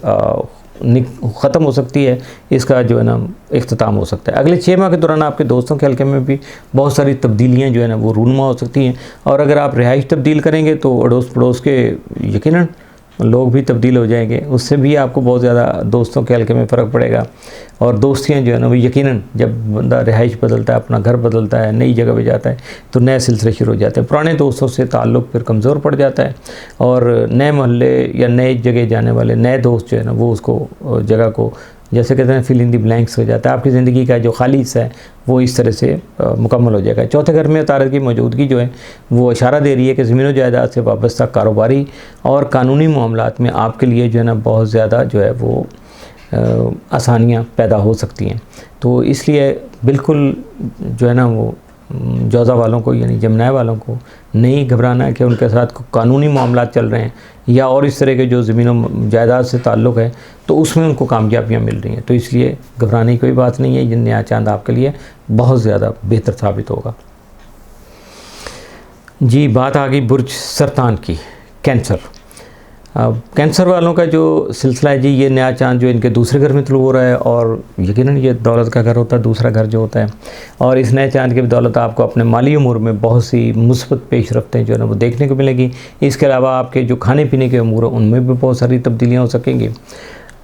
ख़त्म हो सकती है, इसका जो है ना इख्तिताम हो सकता है। अगले 6 माह के दौरान आपके दोस्तों के हल्के में भी बहुत सारी तब्दीलियाँ जो है ना वो रूनुमा हो सकती हैं। और अगर आप रिहाइश तब्दील करेंगे तो अड़ोस पड़ोस के यकीनन लोग भी तब्दील हो जाएंगे, उससे भी आपको बहुत ज़्यादा दोस्तों के हल्के में फ़र्क पड़ेगा। और दोस्तियाँ जो है ना वो यकीनन जब बंदा रिहाइश बदलता है, अपना घर बदलता है, नई जगह पे जाता है, तो नए सिलसिले शुरू हो जाते हैं। पुराने दोस्तों से ताल्लुक़ फिर कमज़ोर पड़ जाता है, और नए मोहल्ले या नए जगह जाने वाले नए दोस्त जो है ना वो उसको जगह को, जैसे कहते हैं, फिल इन दी ब्लैंक्स हो जाता है। आपकी ज़िंदगी का जो खाली हिस्सा है वो इस तरह से मुकम्मल हो जाएगा। चौथे घर में तारत की मौजूदगी जो है वो इशारा दे रही है कि ज़मीन जायदाद से वाबस्ता कारोबारी और कानूनी मामलात में आपके लिए जो है ना बहुत ज़्यादा जो है वो आसानियाँ पैदा हो सकती हैं। तो इसलिए बिल्कुल जो है ना वो जौज़ा वालों को यानी जमनाय वालों को नहीं घबराना है कि उनके साथ कानूनी मामलात चल रहे हैं या और इस तरह के जो ज़मीनों जायदाद से ताल्लुक़ है, तो उसमें उनको कामयाबियाँ मिल रही हैं। तो इसलिए घबराने की कोई बात नहीं है, ये नया चांद आपके लिए बहुत ज़्यादा बेहतर साबित होगा। जी, बात आ गई बुर्ज सरतान की, कैंसर। कैंसर वालों का जो सिलसिला है जी, ये नया चांद जो इनके दूसरे घर में तलू हो रहा है, और यकीनन ये दौलत का घर होता है, दूसरा घर जो होता है। और इस नए चांद की बदौलत आपको अपने माली उमूर में बहुत सी मुस्बत पेशरफ्तें जो है ना वो देखने को मिलेगी। इसके अलावा आपके जो खाने पीने के उमूर हैं उनमें भी बहुत सारी तब्दीलियाँ हो सकेंगी,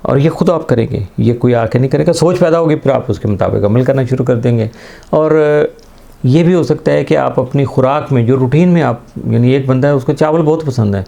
और ये ख़ुद आप करेंगे, ये कोई आके नहीं करेगा। सोच पैदा होगी, फिर आप उसके मुताबिक अमल करना शुरू कर देंगे। और ये भी हो सकता है कि आप अपनी खुराक में जो रूटीन में आप, यानी एक बंदा है उसको चावल बहुत पसंद है,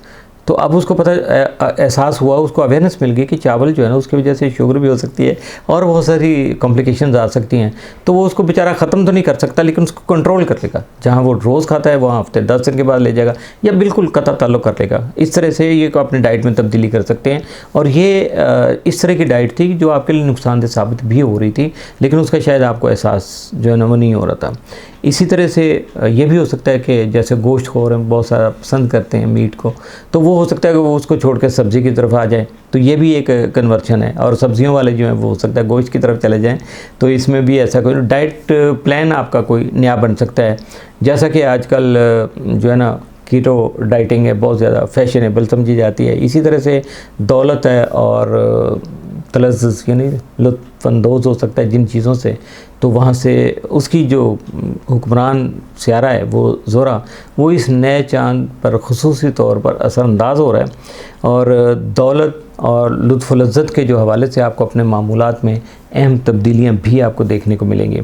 तो अब उसको पता एहसास हुआ, उसको अवेयरनेस मिल गई कि चावल जो है ना उसकी वजह से शुगर भी हो सकती है और बहुत सारी कॉम्प्लिकेशंस आ सकती हैं। तो वो उसको बेचारा ख़त्म तो नहीं कर सकता, लेकिन उसको कंट्रोल कर लेगा। जहाँ वो रोज़ खाता है वहाँ हफ्ते 10 दिन के बाद ले जाएगा, या बिल्कुल कतई ताल्लुक़ कर लेगा। इस तरह से ये को अपनी डाइट में तब्दीली कर सकते हैं। और ये इस तरह की डाइट थी जो आपके लिए नुकसानदेह साबित भी हो रही थी, लेकिन उसका शायद आपको एहसास जो है ना वो नहीं हो रहा था। इसी तरह से ये भी हो सकता है कि जैसे गोश्त खोर हैं, बहुत सारा पसंद करते हैं मीट को, तो वो हो सकता है कि वो उसको छोड़ कर सब्ज़ी की तरफ आ जाए, तो ये भी एक कन्वर्शन है। और सब्जियों वाले जो हैं वो हो सकता है गोश्त की तरफ चले जाएं, तो इसमें भी ऐसा कोई डाइट प्लान आपका कोई नया बन सकता है। जैसा कि आजकल जो है ना कीटो डाइटिंग है, बहुत ज़्यादा फैशनेबल समझी जाती है। इसी तरह से दौलत है और मुतलज़्ज़ यानी लुत्फ़अंदोज़ हो सकता है जिन चीज़ों से, तो वहाँ से उसकी जो हुक्मरान सियारा है वो ज़ोरा, वो इस नए चाँद पर ख़ुसूसी तौर पर असरअंदाज़ हो रहा है। और दौलत और लुत्फ़ व लज़्ज़त के जो हवाले से आपको अपने मामूलात में अहम तब्दीलियाँ भी आपको देखने को मिलेंगी।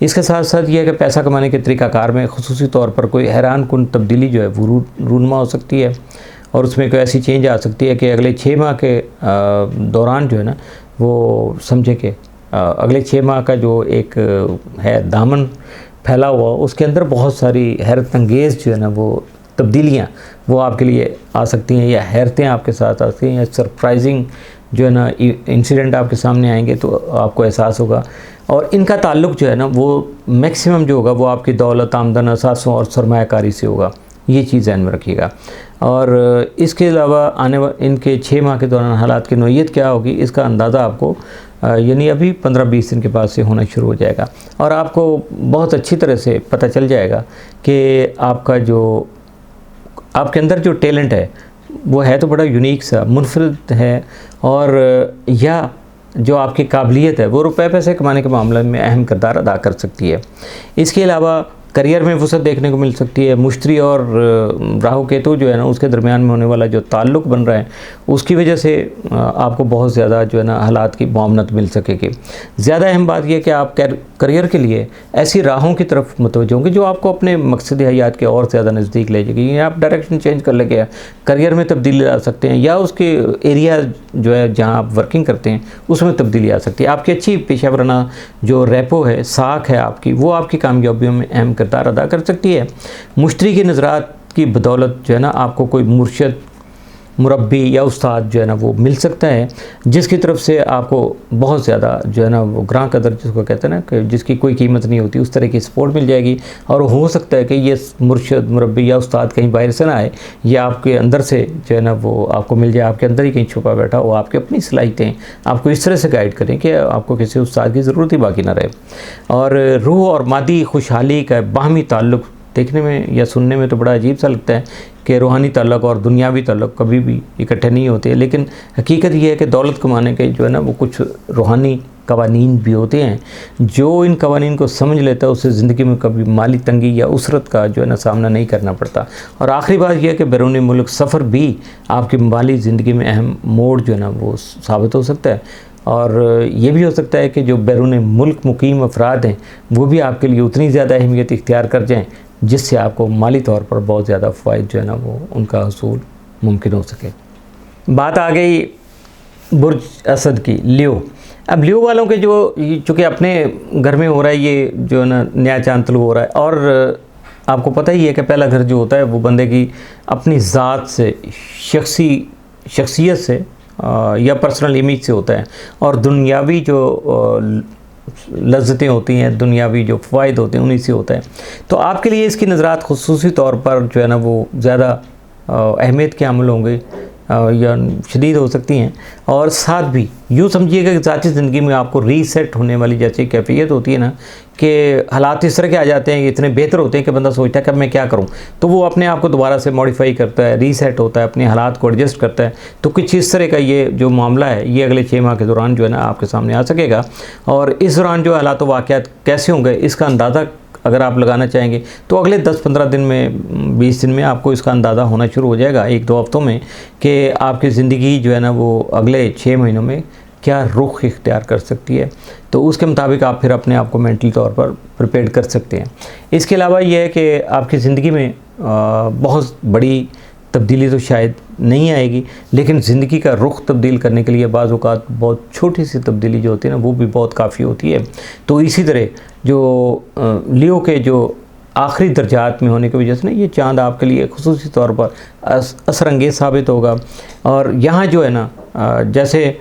इसके साथ साथ ये है कि पैसा कमाने के तरीक़ाकार में ख़ुसूसी तौर पर कोई हैरान कुन तब्दीली जो है वो रूनमा हो सकती है, और उसमें कोई ऐसी चेंज आ सकती है कि अगले 6 माह के दौरान जो है ना, वो समझे कि अगले 6 माह का जो एक है दामन फैला हुआ, उसके अंदर बहुत सारी हैरत अंगेज़ जो है ना वो तब्दीलियाँ वो आपके लिए आ सकती हैं, या हैरतें आपके साथ आ सकती हैं, या सरप्राइजिंग जो है ना इंसिडेंट आपके सामने आएंगे तो आपको एहसास होगा। और इनका ताल्लुक़ जो है ना वो मैक्सिमम जो होगा वो आपकी दौलत, आमदन, असासों और सरमायाकारी से होगा। ये चीज़ ध्यान में रखिएगा। और इसके अलावा इनके 6 माह के दौरान हालात की नौइयत क्या होगी, इसका अंदाज़ा आपको यानी अभी 15-20 दिन के बाद से होना शुरू हो जाएगा, और आपको बहुत अच्छी तरह से पता चल जाएगा कि आपके अंदर जो टैलेंट है वो है तो बड़ा यूनिक सा, मुनफरिद है, और या जो आपकी काबिलियत है वो रुपए पैसे कमाने के मामले में अहम किरदार अदा कर सकती है। इसके अलावा करियर में वसअत देखने को मिल सकती है। मुश्तरी और राहु केतु जो है ना उसके दरमियान में होने वाला जो ताल्लुक़ बन रहा है उसकी वजह से आपको बहुत ज़्यादा जो है ना हालात की मामनत मिल सकेगी। ज़्यादा अहम बात यह कि आप करियर के लिए ऐसी राहों की तरफ मुतवज्जह होंगे जो आपको अपने मकसद हयात के और ज़्यादा नज़दीक ले जाएगी। आप डायरेक्शन चेंज कर लेंगे, करियर में तब्दीली ला सकते हैं, या उसके एरिया जो है जहाँ आप वर्किंग करते हैं उसमें तब्दीली आ सकती है। आपकी अच्छी पेशा वराना जो रेपो है, साख है आपकी, वो आपकी कामयाबियों में अहम किरदार अदा कर सकती है। मुश्तरी की नज़रात की बदौलत जो है ना आपको कोई मुर्शद, मुरब्बी या उस्ताद जो है ना वो मिल सकता है, जिसकी तरफ से आपको बहुत ज़्यादा जो है ना वो ग्रां कदर जिसको कहते हैं ना कि जिसकी कोई कीमत नहीं होती, उस तरह की सपोर्ट मिल जाएगी। और हो सकता है कि ये मुर्शद, मुरब्बी या उस्ताद कहीं बाहर से ना आए, या आपके अंदर से जो है ना वो आपको मिल जाए, आपके अंदर ही कहीं छुपा बैठा हो, आपकी अपनी सलाहियतें आपको इस तरह से गाइड करें कि आपको किसी उस्ताद की ज़रूरत ही बाकी ना रहे। और रूह और मादी खुशहाली का बाहमी ताल्लुक़ देखने में या सुनने में तो बड़ा अजीब सा लगता है कि रूहानी ताल्लुक़ और दुनियावी ताल्लुक़ कभी भी इकट्ठे नहीं होते, लेकिन हकीकत ये है कि दौलत कमाने के जो है ना वो कुछ रूहानी कवानीन भी होते हैं। जो इन कवानीन को समझ लेता है उसे ज़िंदगी में कभी माली तंगी या उसरत का जो है ना सामना नहीं करना पड़ता। और आखिरी बात यह है कि बैरूनी मुल्क सफ़र भी आपकी माली ज़िंदगी में अहम मोड़ जो है ना वो साबित हो सकता है। और ये भी हो सकता है कि जो बैरून मुल्क मुकीम अफराद हैं वो भी आपके लिए उतनी ज़्यादा अहमियत इख्तियार कर जाएँ जिससे आपको माली तौर पर बहुत ज़्यादा फ़ायदा जो है ना वो उनका हसूल मुमकिन हो सके। बात आ गई बुर्ज असद की, लियो। अब लियो वालों के जो चूँकि अपने घर में हो रहा है ये जो है ना नया चांद तलू हो रहा है, और आपको पता ही है कि पहला घर जो होता है वो बंदे की अपनी ज़ात से, शख्सियत से या पर्सनल इमेज से होता है, और दुनियावी जो लज्जतें होती हैं, दुनियावी जो फ़वाइद होते हैं उन्हीं से होता है। तो आपके लिए इसकी नज़रात ख़ुसूसी तौर पर जो है ना वो ज़्यादा अहमियत के हामिल होंगे या शदीद हो सकती हैं। और साथ भी यूँ समझिएगा कि ज़ाती ज़िंदगी में आपको रीसेट होने वाली जैसी कैफियत होती है ना कि हालात इस तरह के आ जाते हैं, इतने बेहतर होते हैं कि बंदा सोचता है कि अब मैं क्या करूं, तो वो अपने आप को दोबारा से मॉडिफाई करता है, रीसेट होता है, अपने हालात को एडजस्ट करता है। तो कुछ इस तरह का ये जो मामला है ये अगले 6 माह के दौरान जो है ना आपके सामने आ सकेगा। और इस दौरान जो हालात वाक़यात कैसे होंगे इसका अंदाज़ा अगर आप लगाना चाहेंगे तो अगले 10-15 दिन में, 20 दिन में आपको इसका अंदाज़ा होना शुरू हो जाएगा, 1-2 हफ्तों में, कि आपकी ज़िंदगी जो है ना वो अगले 6 महीनों में क्या रुख इख्तियार कर सकती है। तो उसके मुताबिक आप फिर अपने आप को मेंटली तौर पर प्रिपेयर कर सकते हैं। इसके अलावा ये है कि आपकी ज़िंदगी में बहुत बड़ी तब्दीली तो शायद नहीं आएगी, लेकिन ज़िंदगी का रुख तब्दील करने के लिए बाज़ औक़ात बहुत छोटी सी तब्दीली जो होती है ना वो भी बहुत काफ़ी होती है। तो इसी तरह जो लियो के जो आखिरी दर्जात में होने की वजह से ना ये चाँद आपके लिए ख़ुसूसी तौर पर असरअंगेज़ साबित होगा। और यहाँ जो है ना जैसे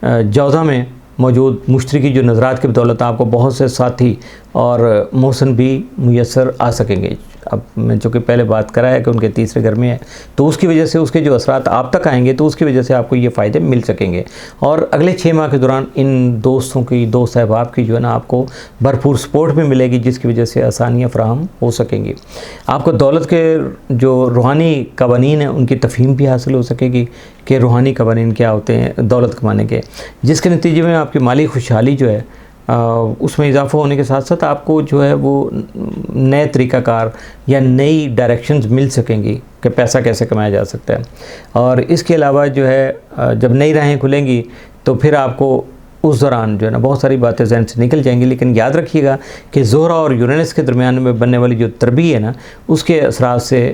जौज़ा में मौजूद मुश्तरी की जो नज़रात की बदौलत आपको बहुत से साथी और मोहसन भी मुयस्सर आ सकेंगे। अब मैं जो कि पहले बात करा है कि उनके तीसरे घर में है, तो उसकी वजह से उसके जो असरात आप तक आएंगे तो उसकी वजह से आपको ये फ़ायदे मिल सकेंगे। और अगले 6 माह के दौरान इन दोस्तों की, दोस्त अहबाब की जो है ना आपको भरपूर सपोर्ट भी मिलेगी, जिसकी वजह से आसानियाँ फ़राहम हो सकेंगी। आपको दौलत के जो रूहानी कवानीन हैं उनकी तफ़हीम भी हासिल हो सकेगी कि रूहानी कवानीन क्या होते हैं दौलत कमाने के, जिसके नतीजे में आपकी माली खुशहाली जो है उसमें इजाफा होने के साथ साथ आपको जो है वो नए तरीक़ाकार या नई डायरेक्शंस मिल सकेंगी कि पैसा कैसे कमाया जा सकता है। और इसके अलावा जो है जब नई राहें खुलेंगी तो फिर आपको उस दौरान जो है ना बहुत सारी बातें जहन से निकल जाएंगी। लेकिन याद रखिएगा कि ज़ोहरा और यूरेनस के दरमियान में बनने वाली जो तरबी है ना, उसके असरात से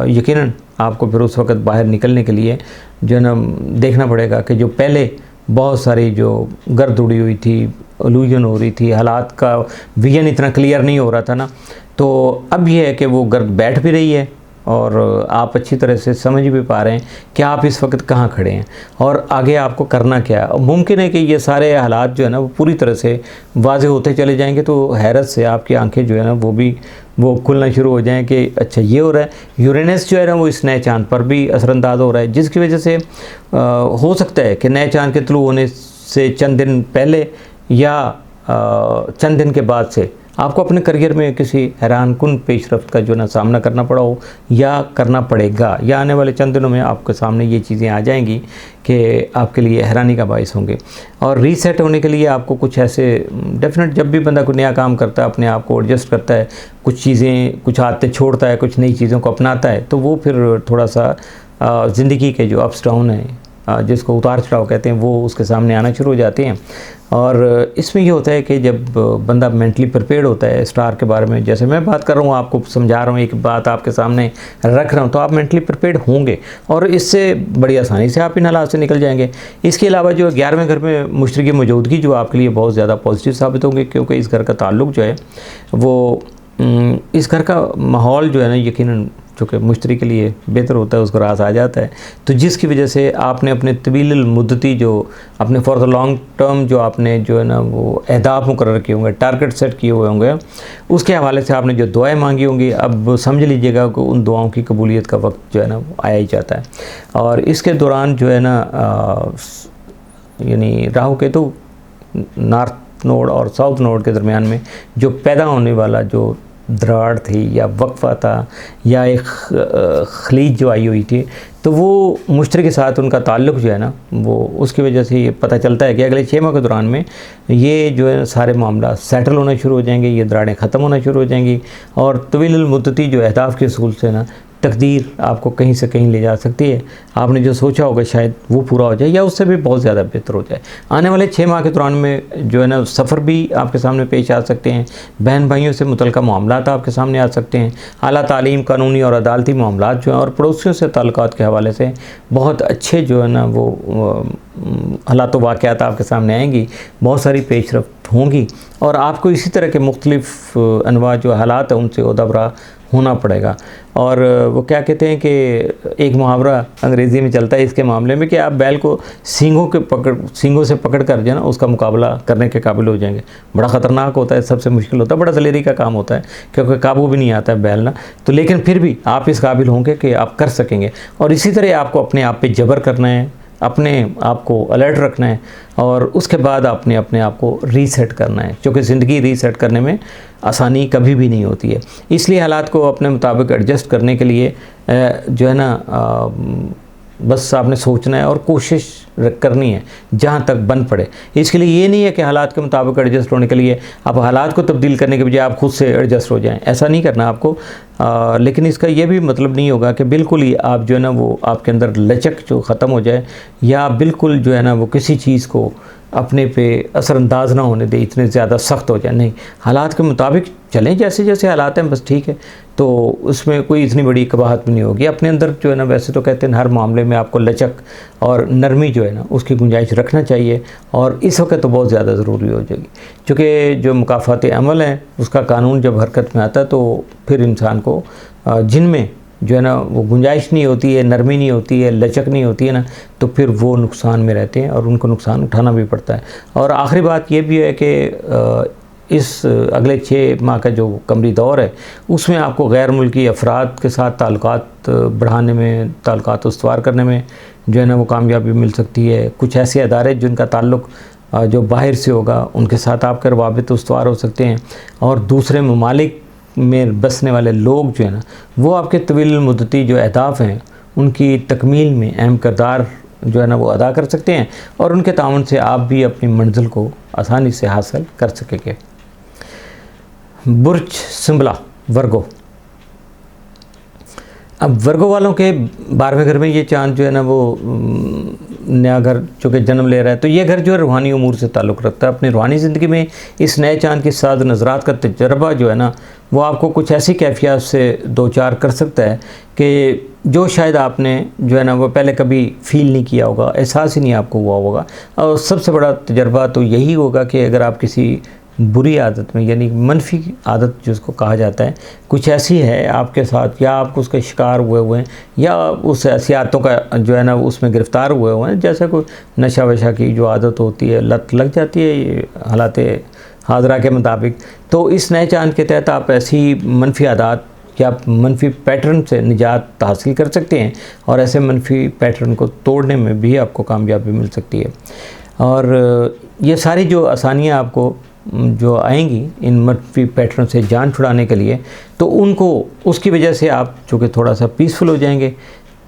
यकीनन आपको फिर उस वक्त बाहर निकलने के लिए जो है ना देखना पड़ेगा कि जो पहले बहुत सारी जो गर्द उड़ी हुई थी, इल्यूजन हो रही थी, हालात का विजन इतना क्लियर नहीं हो रहा था ना, तो अब यह है कि वो गर्द बैठ भी रही है और आप अच्छी तरह से समझ भी पा रहे हैं कि आप इस वक्त कहाँ खड़े हैं और आगे आपको करना क्या है। मुमकिन है कि ये सारे हालात जो है ना वो पूरी तरह से वाज़े होते चले जाएंगे, तो हैरत से आपकी आंखें जो है ना वो खुलना शुरू हो जाएं कि अच्छा ये हो रहा है। यूरेनस जो है ना वो इस नए चाँद पर भी असरअंदाज हो रहा है, जिसकी वजह से हो सकता है कि नए चाँद के तुलू होने से चंद दिन पहले या चंद दिन के बाद से आपको अपने करियर में किसी हैरानकुन पेशरफ्त का जो ना सामना करना पड़ा हो या करना पड़ेगा, या आने वाले चंद दिनों में आपके सामने ये चीज़ें आ जाएंगी कि आपके लिए हैरानी का बायस होंगे। और रीसेट होने के लिए आपको कुछ ऐसे डेफिनेट, जब भी बंदा कोई नया काम करता है अपने आप को एडजस्ट करता है, कुछ चीज़ें, कुछ आदतें छोड़ता है, कुछ नई चीज़ों को अपनाता है, तो वो फिर थोड़ा सा ज़िंदगी के जो अप्स डाउन हैं, जिसको उतार चढ़ाव कहते हैं, वो उसके सामने आना शुरू हो जाते हैं। और इसमें ये होता है कि जब बंदा मेंटली प्रिपेयर्ड होता है स्टार के बारे में, जैसे मैं बात कर रहा हूँ, आपको समझा रहा हूँ, एक बात आपके सामने रख रहा हूँ, तो आप मेंटली प्रिपेयर्ड होंगे और इससे बड़ी आसानी से आप इन हालात से निकल जाएंगे। इसके अलावा जो 11वें घर में मुश्तरी की मौजूदगी जो आपके लिए बहुत ज़्यादा पॉजिटिव साबित होंगे, क्योंकि इस घर का ताल्लुक़ जो है वो इस घर का माहौल जो है ना यकीनन चूँकि मुश्तरी के लिए बेहतर होता है, उसको रास आ जाता है, तो जिसकी वजह से आपने अपने तवील मुद्दती जो अपने फॉर द लॉन्ग टर्म जो आपने जो है ना वो अहदाफ मुकर्रर किए होंगे, टारगेट सेट किए हुए होंगे, उसके हवाले से आपने जो दुआएं मांगी होंगी, अब समझ लीजिएगा कि उन दुआओं की कबूलियत का वक्त जो है ना वो आया ही जाता है। और इसके दौरान जो है ना यानी राहु केतु नॉर्थ नोड और साउथ नोड के दरमियान में जो पैदा होने वाला जो दराड़ थी या वक्फा था या एक खलीज जो आई हुई थी, तो वो मुश्तरी के साथ उनका ताल्लुक़ जो है ना वो उसकी वजह से ये पता चलता है कि अगले 6 माह के दौरान में ये जो है सारे मामला सेटल होना शुरू हो जाएंगे, ये दराड़ें ख़त्म होना शुरू हो जाएंगी और तवील मुद्दती जो अहदाफ़ के असूल से ना तकदीर आपको कहीं से कहीं ले जा सकती है। आपने जो सोचा होगा शायद वो पूरा हो जाए या उससे भी बहुत ज़्यादा बेहतर हो जाए। आने वाले 6 माह के दौरान में जो है ना सफ़र भी आपके सामने पेश आ सकते हैं, बहन भाइयों से मुतल्लिक़ मामलात आपके सामने आ सकते हैं, आला तालीम, कानूनी और अदालती मामलात जो हैं और पड़ोसियों से ताल्लुकात के हवाले से बहुत अच्छे जो है ना वो हालात व वाक़यात आपके सामने आएंगी, बहुत सारी पेशरफ्त होंगी और आपको इसी तरह के मुख्तलिफ़ अनवा जो हालात हैं उनसे उदबरा होना पड़ेगा। और वो क्या कहते हैं कि एक मुहावरा अंग्रेज़ी में चलता है इसके मामले में कि आप बैल को सींगों से पकड़ कर जो है ना उसका मुकाबला करने के काबिल हो जाएंगे। बड़ा ख़तरनाक होता है, सबसे मुश्किल होता है, बड़ा दलेरी का काम होता है क्योंकि काबू भी नहीं आता है बैल ना, तो लेकिन फिर भी आप इस काबिल होंगे कि आप कर सकेंगे। और इसी तरह आपको अपने आप पे जबर करना है, अपने आप को अलर्ट रखना है और उसके बाद आपने अपने आप को रीसेट करना है, क्योंकि ज़िंदगी रीसेट करने में आसानी कभी भी नहीं होती है। इसलिए हालात को अपने मुताबिक एडजस्ट करने के लिए जो है ना बस आपने सोचना है और कोशिश करनी है जहाँ तक बन पड़े। इसके लिए ये नहीं है कि हालात के मुताबिक एडजस्ट होने के लिए आप हालात को तब्दील करने के बजाय आप खुद से एडजस्ट हो जाएं, ऐसा नहीं करना आपको। लेकिन इसका ये भी मतलब नहीं होगा कि बिल्कुल ही आप जो है ना वो आपके अंदर लचक जो ख़त्म हो जाए या बिल्कुल जो है ना वो किसी चीज़ को अपने पे असरअंदाज ना होने दे, इतने ज़्यादा सख्त हो जाए। नहीं, हालात के मुताबिक चलें, जैसे जैसे हालात हैं बस ठीक है, तो उसमें कोई इतनी बड़ी कबाहत भी नहीं होगी। अपने अंदर जो है ना वैसे तो कहते हैं हर मामले में आपको लचक और नरमी जो है ना उसकी गुंजाइश रखना चाहिए और इस वक्त तो बहुत ज़्यादा ज़रूरी हो जाएगी, क्योंकि जो मुकाफ़ात अमल है उसका कानून जब हरकत में आता है तो फिर इंसान को जिनमें जो है ना वो गुंजाइश नहीं होती है, नरमी नहीं होती है, लचक नहीं होती है ना, तो फिर वो नुकसान में रहते हैं और उनको नुकसान उठाना भी पड़ता है। और आखिरी बात ये भी है कि इस अगले 6 माह का जो कमरी दौर है उसमें आपको गैर मुल्की अफराद के साथ ताल्लुकात बढ़ाने में, ताल्लुकात उस्तवार करने में जो है ना वो कामयाबी मिल सकती है। कुछ ऐसे अदारे जिनका ताल्लुक़ जो बाहर से होगा उनके साथ आपके रवाबित उस्तवार हो सकते हैं, और दूसरे ममालिक में बसने वाले लोग जो है ना वो आपके तवील मुद्दती जो अहदाफ़ हैं उनकी तकमील में अहम किरदार जो है ना वो अदा कर सकते हैं, और उनके ताउन से आप भी अपनी मंजिल को आसानी से हासिल कर सकेंगे। बुर्ज सिंबला वर्गो। अब वर्गो वालों के 12वें घर में ये चांद जो है ना वो नया घर चूँकि जन्म ले रहा है, तो ये घर जो है रूहानी उमूर से ताल्लुक़ रखता है। अपनी रूहानी ज़िंदगी में इस नए चांद के साथ नज़रात का तजर्बा जो है ना वो आपको कुछ ऐसी कैफियत से दो चार कर सकता है कि जो शायद आपने जो है ना वो पहले कभी फ़ील नहीं किया होगा, एहसास ही नहीं आपको हुआ होगा। और सबसे बड़ा तजर्बा तो यही होगा कि अगर आप किसी बुरी आदत में, यानी मनफी आदत जिसको कहा जाता है, कुछ ऐसी है आपके साथ, या आप उसके शिकार हुए हैं, या उस ऐसी आदतों का जो है ना उसमें गिरफ़्तार हुए हैं, जैसे कोई नशा वशा की जो आदत होती है, लत लग जाती है ये हालात हाज़रा के मुताबिक, तो इस नए चांद के तहत आप ऐसी मनफी आदत या मनफी पैटर्न से निजात हासिल कर सकते हैं, और ऐसे मनफी पैटर्न को तोड़ने में भी आपको कामयाबी मिल सकती है। और ये सारी जो आसानियाँ आपको जो आएंगी इन मनफी पैटर्न से जान छुड़ाने के लिए, तो उनको उसकी वजह से आप चूँकि थोड़ा सा पीसफुल हो जाएंगे,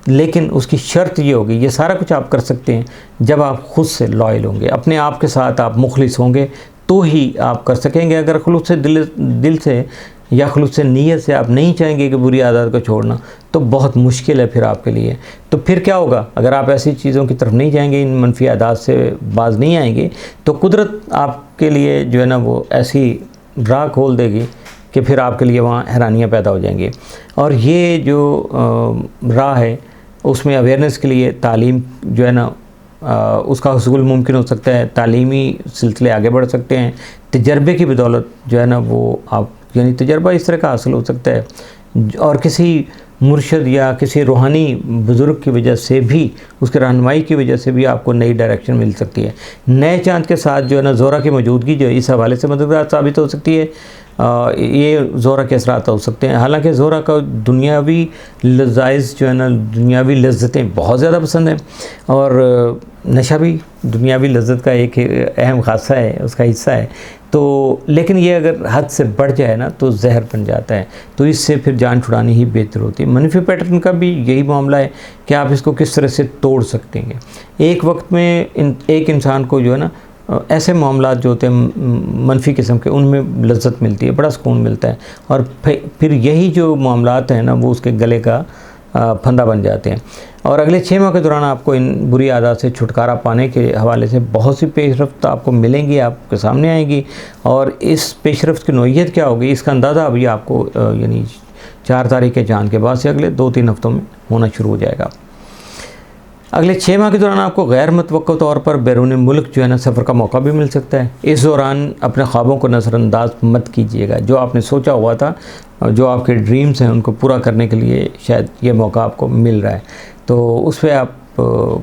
लेकिन उसकी शर्त ये होगी, ये सारा कुछ आप कर सकते हैं जब आप ख़ुद से लॉयल होंगे, अपने आप के साथ आप मुखलिस होंगे, तो ही आप कर सकेंगे। अगर खुलूस से दिल से या खुलूस से नीयत से आप नहीं चाहेंगे कि बुरी आदत को छोड़ना, तो बहुत मुश्किल है फिर आपके लिए। तो फिर क्या होगा, अगर आप ऐसी चीज़ों की तरफ नहीं जाएंगे, इन मनफी आदत से बाज नहीं आएंगे, तो कुदरत आपके लिए जो है ना वो ऐसी राह खोल देगी कि फिर आपके लिए वहाँ हैरानियाँ पैदा हो जाएंगी। और ये जो राह है उसमें अवेयरनेस के लिए तालीम जो है ना उसका हुसूल मुमकिन हो सकता है, तालीमी सिलसिले आगे बढ़ सकते हैं, तजर्बे की बदौलत जो है ना वो आप, यानी तजर्बा इस तरह का हासिल हो सकता है, और किसी मुर्शद या किसी रूहानी बुज़ुर्ग की वजह से भी, उसके रहनुमाई की वजह से भी आपको नई डायरेक्शन मिल सकती है। नए चांद के साथ जो है ना ज़ोरा की मौजूदगी जो है इस हवाले से मददगार साबित हो सकती है। ये ज़ोरा के असरात हो सकते हैं। हालांकि ज़ोरा का दुनियावी लज़ाइज़ जो है ना, दुनियावी लज्जतें बहुत ज़्यादा पसंद हैं, और नशा भी दुनियावी लज्जत का एक अहम खासा है, उसका हिस्सा है। तो लेकिन ये अगर हद से बढ़ जाए ना तो जहर बन जाता है, तो इससे फिर जान छुड़ानी ही बेहतर होती है। मनफी पैटर्न का भी यही मामला है कि आप इसको किस तरह से तोड़ सकते हैं। एक वक्त में एक इंसान को जो है ना ऐसे मामलात जो होते हैं मनफी किस्म के, उनमें लज्जत मिलती है, बड़ा सुकून मिलता है, और फिर यही जो मामलात हैं ना वो उसके गले का फंदा बन जाते हैं। और अगले 6 माह के दौरान आपको इन बुरी आदत से छुटकारा पाने के हवाले से बहुत सी पेशरफ्त आपको मिलेंगी, आपके सामने आएंगी, और इस पेशरफ्त की नोयत क्या होगी इसका अंदाज़ा अभी आपको यानी 4 तारीख के चांद के बाद से अगले 2-3 हफ्तों में होना शुरू हो जाएगा। अगले 6 माह के दौरान आपको गैर मुतवक्किल तौर पर बैरून मुल्क जो है ना सफ़र का मौका भी मिल सकता है। इस दौरान अपने ख्वाबों को नज़रअंदाज मत कीजिएगा। जो आपने सोचा हुआ था, जो आपके ड्रीम्स हैं, उनको पूरा करने के लिए शायद ये मौका आपको मिल रहा है, तो उस पर आप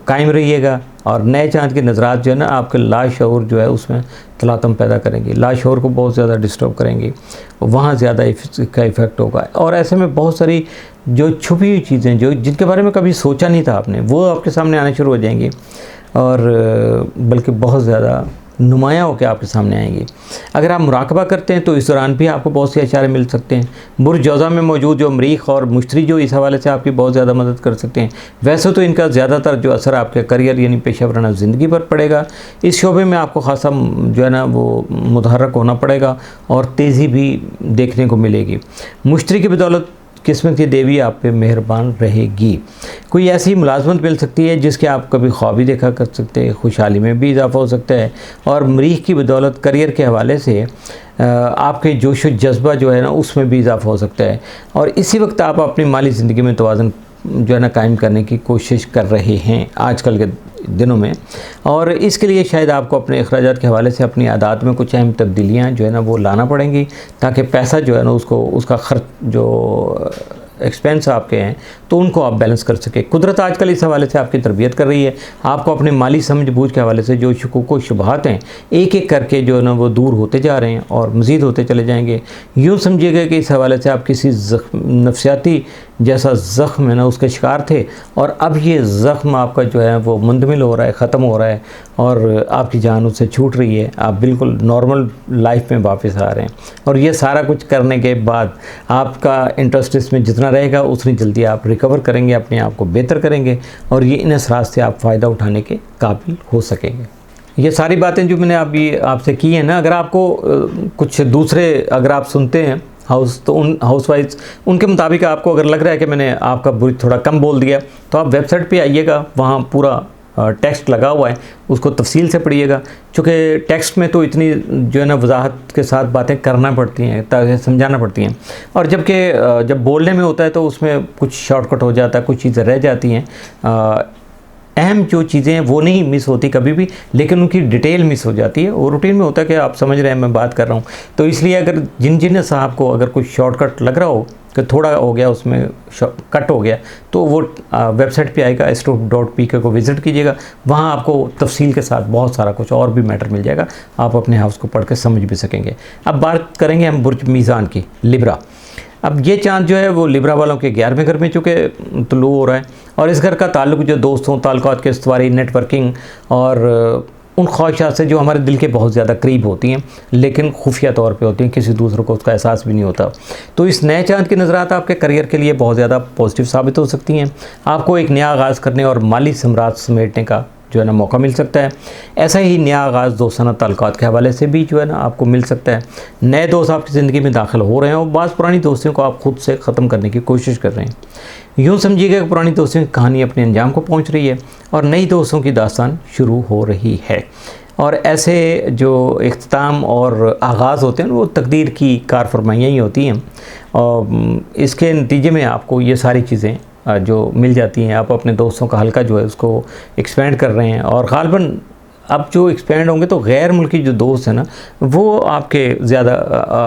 कायम रहिएगा। और नए चांद की नज़रात जो है ना आपके लाशऊर जो है उसमें तलातम पैदा करेंगी, लाशऊर को बहुत ज़्यादा डिस्टर्ब करेंगी, वहाँ ज़्यादा इसका इफ़ेक्ट होगा। और ऐसे में बहुत सारी जो छुपी हुई चीज़ें जो जिनके बारे में कभी सोचा नहीं था आपने, वो आपके सामने आने शुरू हो जाएंगी, और बल्कि बहुत ज़्यादा नुमायाँ होकर आपके सामने आएंगी। अगर आप मुराकबा करते हैं तो इस दौरान भी आपको बहुत से इशारे मिल सकते हैं। बुर्ज जौज़ा में मौजूद जो मरीख और मुश्तरी जो इस हवाले से आपकी बहुत ज़्यादा मदद कर सकते हैं। वैसे तो इनका ज़्यादातर जो असर आपके करियर यानी पेशा वराना ज़िंदगी पर पड़ेगा। इस शोबे में आपको ख़ासा जो है ना वो मुतहर्रक होना पड़ेगा, और तेज़ी भी देखने को मिलेगी। मुश्तरी की बदौलत किस्मत की देवी आप पे मेहरबान रहेगी। कोई ऐसी मुलाजमत मिल सकती है जिसके आप कभी ख्वाब भी देखा कर सकते हैं, खुशहाली में भी इजाफा हो सकता है, और मरीख की बदौलत करियर के हवाले से आपके जोश व जज्बा जो है ना उसमें भी इजाफा हो सकता है। और इसी वक्त आप अपनी माली ज़िंदगी में तवाज़ुन जो है ना कायम करने की कोशिश कर रहे हैं आजकल के दिनों में, और इसके लिए शायद आपको अपने अखराजात के हवाले से अपनी आदत में कुछ अहम तब्दीलियाँ जो है ना वो लाना पड़ेंगी, ताकि पैसा जो है ना उसको उसका खर्च जो एक्सपेंस आपके हैं तो उनको आप बैलेंस कर सके। कुदरत आजकल इस हवाले से आपकी तरबियत कर रही है, आपको अपने माली समझ बूझ के हवाले से जो शकूक व शुबहात हैं एक एक करके जो है ना वो दूर होते जा रहे हैं और मज़ीद होते चले जाएंगे। यूँ समझिएगा कि इस हवाले से आप किसी नफसियाती जैसा ज़ख्म है ना उसके शिकार थे और अब ये ज़ख्म आपका जो है वो मुंदमिल हो रहा है, ख़त्म हो रहा है और आपकी जान उससे छूट रही है, आप बिल्कुल नॉर्मल लाइफ में वापस आ रहे हैं। और ये सारा कुछ करने के बाद आपका इंटरेस्ट इसमें जितना रहेगा उतनी जल्दी आप रिकवर करेंगे, अपने आप को बेहतर करेंगे और ये इन असरात से आप फ़ायदा उठाने के काबिल हो सकेंगे। ये सारी बातें जो मैंने अभी आपसे की हैं ना, अगर आपको कुछ दूसरे अगर आप सुनते हैं हाउस तो उन हाउस वाइज उनके मुताबिक आपको अगर लग रहा है कि मैंने आपका बुर्ज थोड़ा कम बोल दिया तो आप वेबसाइट पे आइएगा, वहाँ पूरा टेक्स्ट लगा हुआ है, उसको तफसील से पढ़िएगा। चूँकि टेक्स्ट में तो इतनी जो है ना वजाहत के साथ बातें करना पड़ती हैं, ताकि समझाना पड़ती हैं, और जबकि जब बोलने में होता है तो उसमें कुछ शॉर्टकट हो जाता है, कुछ चीज़ें रह जाती हैं। अहम जो चीज़ें हैं वो नहीं मिस होती कभी भी, लेकिन उनकी डिटेल मिस हो जाती है। और रूटीन में होता है कि आप समझ रहे हैं मैं बात कर रहा हूँ, तो इसलिए अगर जिन साहब को अगर कुछ शॉर्टकट लग रहा हो कि थोड़ा हो गया उसमें कट हो गया तो वो वेबसाइट पे आएगा astro.pk को विज़िट कीजिएगा, वहाँ आपको तफसील के साथ बहुत सारा कुछ और भी मैटर मिल जाएगा, आप अपने हाउस को पढ़ के समझ भी सकेंगे। अब बात करेंगे हम बुर्ज मीज़ान की, लिब्रा। अब ये चाँद जो है वो लिब्रा वालों के 11वें घर में चूँकि तुलू हो रहा है और इस घर का ताल्लुक जो दोस्तों, ताल्लुकात के इस्तवारी, नेटवर्किंग और उन ख्वाहिशात से जो हमारे दिल के बहुत ज़्यादा करीब होती हैं लेकिन खुफिया तौर पे होती हैं, किसी दूसरे को उसका एहसास भी नहीं होता। तो इस नए चाँद की नज़रात आपके करियर के लिए बहुत ज़्यादा पॉजिटिव साबित हो सकती हैं। आपको एक नया आगाज़ करने और माली सम्राट समेटने का जो है ना मौका मिल सकता है। ऐसा ही नया आगाज़ दोस्ताना ताल्लुकात के हवाले से भी जो है ना आपको मिल सकता है। नए दोस्त आपकी ज़िंदगी में दाखिल हो रहे हैं और बाज़ पुरानी दोस्तियों को आप खुद से ख़त्म करने की कोशिश कर रहे हैं। यूँ समझिएगा कि पुरानी दोस्तियों की कहानी अपने अंजाम को पहुँच रही है और नई दोस्तों की दास्तान शुरू हो रही है। और ऐसे जो इख्तिताम और आगाज़ होते हैं वो तकदीर की कारफरमाइयाँ ही होती हैं और इसके नतीजे में आपको ये सारी चीज़ें जो मिल जाती हैं। आप अपने दोस्तों का हल्का जो है उसको एक्सपेंड कर रहे हैं और ग़ालिबन अब जो एक्सपेंड होंगे तो गैर मुल्की जो दोस्त हैं ना वो आपके ज़्यादा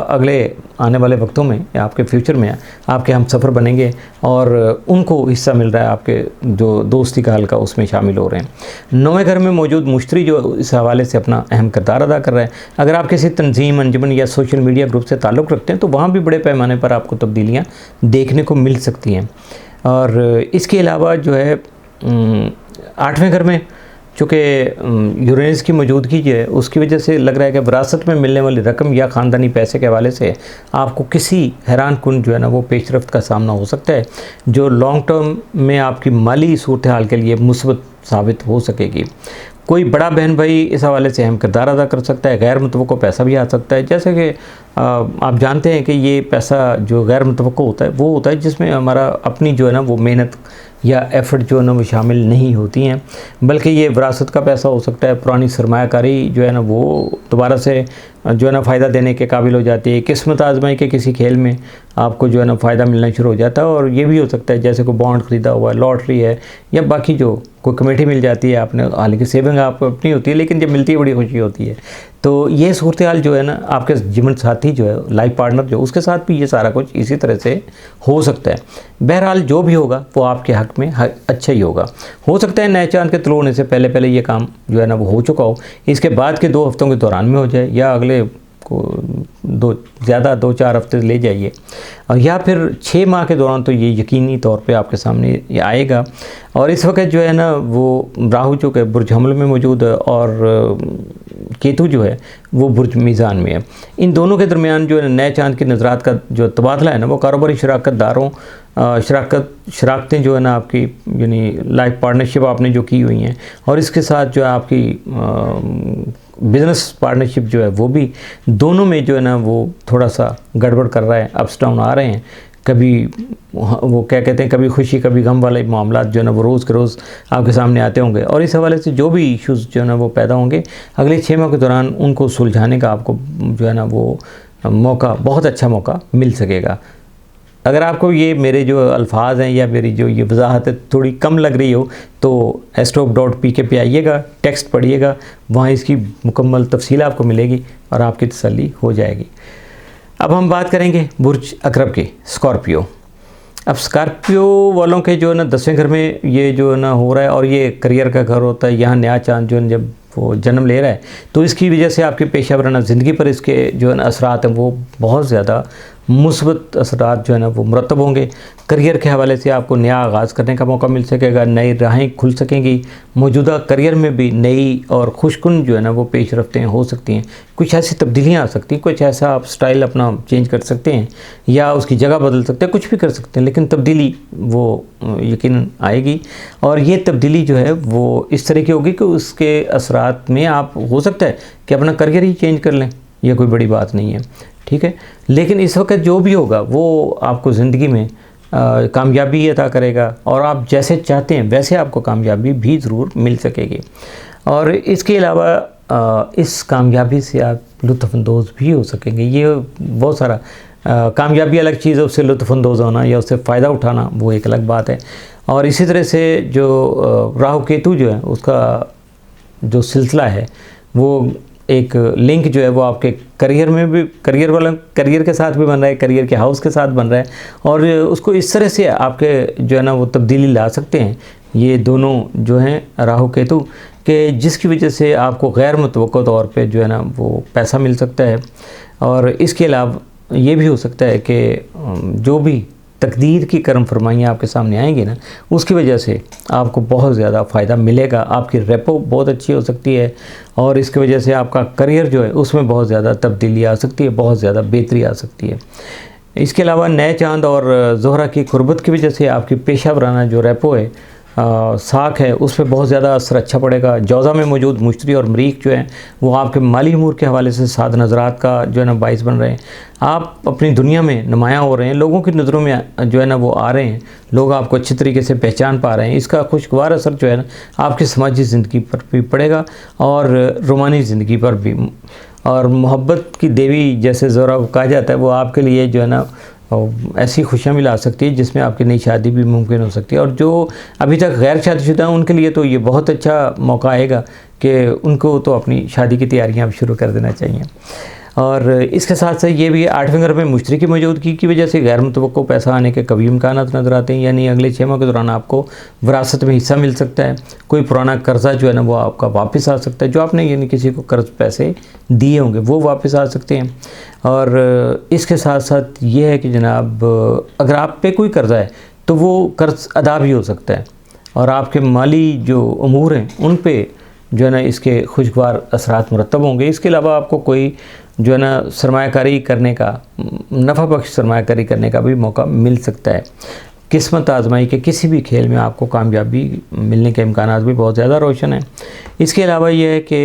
अगले आने वाले वक्तों में या आपके फ्यूचर में आपके हम सफ़र बनेंगे और उनको हिस्सा मिल रहा है, आपके जो दोस्ती का हल्का उसमें शामिल हो रहे हैं। 9वें घर में मौजूद मुश्तरी जो इस हवाले से अपना अहम किरदार अदा कर रहा है। अगर आप किसी तंजीम, अंजुमन या सोशल मीडिया ग्रुप से ताल्लुक़ रखते हैं तो वहाँ भी बड़े पैमाने पर आपको तब्दीलियाँ देखने को मिल सकती हैं। और इसके अलावा जो है 8वें घर में चूँकि यूरेनस की मौजूदगी जो है उसकी वजह से लग रहा है कि विरासत में मिलने वाली रकम या ख़ानदानी पैसे के हवाले से आपको किसी हैरान कुन जो है ना वो पेशरफ्त का सामना हो सकता है जो लॉन्ग टर्म में आपकी माली सूरत हाल के लिए मुस्बत साबित हो सकेगी। कोई बड़ा बहन भाई इस हवाले से अहम किरदार अदा कर सकता है। गैर मुतवक्को पैसा भी आ सकता है, जैसे कि आप जानते हैं कि ये पैसा जो गैर मुतवक्को होता है वो होता है जिसमें हमारा अपनी जो है ना वो मेहनत या एफ़र्ट जो है ना वो शामिल नहीं होती हैं, बल्कि ये विरासत का पैसा हो सकता है। पुरानी सरमायाकारी जो है ना वो दोबारा से जो है ना फ़ायदा देने के काबिल हो जाती है। किस्मत आजमाई के किसी खेल में आपको जो है ना फ़ायदा मिलना शुरू हो जाता है और ये भी हो सकता है जैसे कोई बॉन्ड ख़रीदा हुआ है, लॉटरी है या बाकी जो कोई कमेटी मिल जाती है आपने, हालांकि सेविंग आपको अपनी होती है लेकिन जब मिलती है बड़ी खुशी होती है। तो ये सूरत हाल जो है ना आपके जीवन साथी जो है, लाइफ पार्टनर जो, उसके साथ भी ये सारा कुछ इसी तरह से हो सकता है। बहरहाल जो भी होगा वो आपके हक़ में अच्छा ही होगा। हो सकता है नए चाँद के तुलू होने से पहले ये काम जो है ना वो हो चुका हो, इसके बाद के 2 हफ्तों के दौरान में हो जाए या अगले को 2-4 हफ्ते ले जाइए और या फिर 6 माह के दौरान तो ये यकीनी तौर पे आपके सामने ये आएगा। और इस वक्त जो है ना वो राहु जो है बुर्ज हमल में मौजूद है और केतु जो है वो बुर्ज मीज़ान में है। इन दोनों के दरमियान जो है नए चाँद की नज़रात का जो तबादला है ना वो कारोबारी शराकतदारों शराकतें जो है ना आपकी यानी लाइफ पार्टनरशिप आपने जो की हुई हैं और इसके साथ जो है आपकी बिज़नेस पार्टनरशिप जो है वो भी दोनों में जो है ना वो थोड़ा सा गड़बड़ कर रहा है, अप्स डाउन आ रहे हैं। कभी वो क्या कहते हैं, कभी खुशी कभी गम वाले मामला जो है ना वो रोज़ के रोज़ आपके सामने आते होंगे और इस हवाले से जो भी इश्यूज़ जो है ना वो पैदा होंगे अगले 6 माह के दौरान उनको सुलझाने का आपको जो है ना वो मौका, बहुत अच्छा मौका मिल सकेगा। अगर आपको ये मेरे जो अल्फाज हैं या मेरी जो ये वजाहत है थोड़ी कम लग रही हो तो astro.pk पे आइएगा, टेक्स्ट पढ़िएगा, वहाँ इसकी मुकम्मल तफसील आपको मिलेगी और आपकी तसल्ली हो जाएगी। अब हम बात करेंगे बुर्ज अकरब की, स्कॉर्पियो। अब स्कॉर्पियो वालों के जो है ना 10वें घर में ये जो है ना हो रहा है, और ये करियर का घर होता है, यहाँ नया चांद जो है जब वो जन्म ले रहा है, तो इसकी वजह से आपके पेशा वराना ज़िंदगी पर इसके जो है ना असरात हैं वो बहुत ज़्यादा मुस्बत असरात जो है ना वो मुरतब होंगे। करियर के हवाले से आपको नया आगाज़ करने का मौका मिल सकेगा, नई राहें खुल सकेंगी, मौजूदा करियर में भी नई और खुशकुन जो है ना वो पेश रफ्तें हो सकती हैं, कुछ ऐसी तब्दीलियाँ आ सकती हैं, कुछ ऐसा आप स्टाइल अपना चेंज कर सकते हैं या उसकी जगह बदल सकते हैं, कुछ भी कर सकते हैं, लेकिन तब्दीली वो यकीनन आएगी। और ये तब्दीली जो है वो इस तरह की होगी कि उसके असरात में आप हो सकता है कि अपना करियर ही चेंज कर लें, यह कोई बड़ी बात नहीं है, ठीक है। लेकिन इस वक्त जो भी होगा वो आपको ज़िंदगी में कामयाबी अता करेगा, और आप जैसे चाहते हैं वैसे आपको कामयाबी भी ज़रूर मिल सकेगी। और इसके अलावा इस कामयाबी से आप लुत्फ़अंदोज़ भी हो सकेंगे। ये बहुत सारा कामयाबी अलग चीज़ है, उससे लुत्फ़अंदोज़ होना या उससे फ़ायदा उठाना वो एक अलग बात है। और इसी तरह से जो राहु केतु जो है उसका जो सिलसिला है वो एक लिंक जो है वो आपके करियर में भी, करियर के साथ भी बन रहा है, करियर के हाउस के साथ बन रहा है, और उसको इस तरह से आपके जो है ना वो तब्दीली ला सकते हैं ये दोनों जो हैं राहु केतु के, जिसकी वजह से आपको गैर मुतवक्को तौर पे जो है ना वो पैसा मिल सकता है। और इसके अलावा ये भी हो सकता है कि जो भी तकदीर की करम फरमाइयाँ आपके सामने आएंगी ना, उसकी वजह से आपको बहुत ज़्यादा फ़ायदा मिलेगा, आपकी रेपो बहुत अच्छी हो सकती है, और इसकी वजह से आपका करियर जो है उसमें बहुत ज़्यादा तब्दीली आ सकती है, बहुत ज़्यादा बेहतरी आ सकती है। इसके अलावा नए चांद और ज़ोहरा की कुर्बत की वजह से आपकी पेशा वराना जो रेपो है, साख है, उस पर बहुत ज़्यादा असर अच्छा पड़ेगा। जौज़ा में मौजूद मुश्तरी और मरीख जो हैं वो आपके माली अमूर के हवाले से साद नज़रात का जो है ना बाइस बन रहे हैं। आप अपनी दुनिया में नुमायाँ हो रहे हैं, लोगों की नज़रों में जो है ना वो आ रहे हैं, लोग आपको अच्छी तरीके से पहचान पा रहे हैं। इसका खुशगवार असर जो है ना आपकी समाजी ज़िंदगी पर भी पड़ेगा और रूमानी ज़िंदगी पर भी। और मोहब्बत की देवी जैसे ज़ोहरा को कहा जाता है, वो आपके लिए जो है ना ऐसी खुशियाँ भी ला सकती है जिसमें आपकी नई शादी भी मुमकिन हो सकती है। और जो अभी तक गैर शादीशुदा हैं उनके लिए तो ये बहुत अच्छा मौका आएगा कि उनको तो अपनी शादी की तैयारियाँ अब शुरू कर देना चाहिए। और इसके साथ साथ ये भी 8वें घर में मुश्तरी की मौजूदगी की वजह से गैर मुतवक्को पैसा आने के कभी इम्कानात नज़र आते हैं, यानी अगले 6 माह के दौरान आपको विरासत में हिस्सा मिल सकता है। कोई पुराना कर्जा जो है ना वो आपका वापस आ सकता है, जो आपने यानी किसी को कर्ज पैसे दिए होंगे वो वापस आ सकते हैं। और इसके साथ साथ ये है कि जनाब अगर आप पे कोई कर्जा है तो वो कर्ज अदा भी हो सकता है, और आपके माली जो अमूर हैं उन पे जो है ना इसके खुशगवार असरात मुरतब होंगे। इसके अलावा आपको कोई जो है ना सरमायाकारी करने का, नफ़ा बख्श सरमायाकारी करने का भी मौका मिल सकता है। किस्मत आजमाई के किसी भी खेल में आपको कामयाबी मिलने के इम्कानात भी बहुत ज़्यादा रोशन हैं। इसके अलावा ये है कि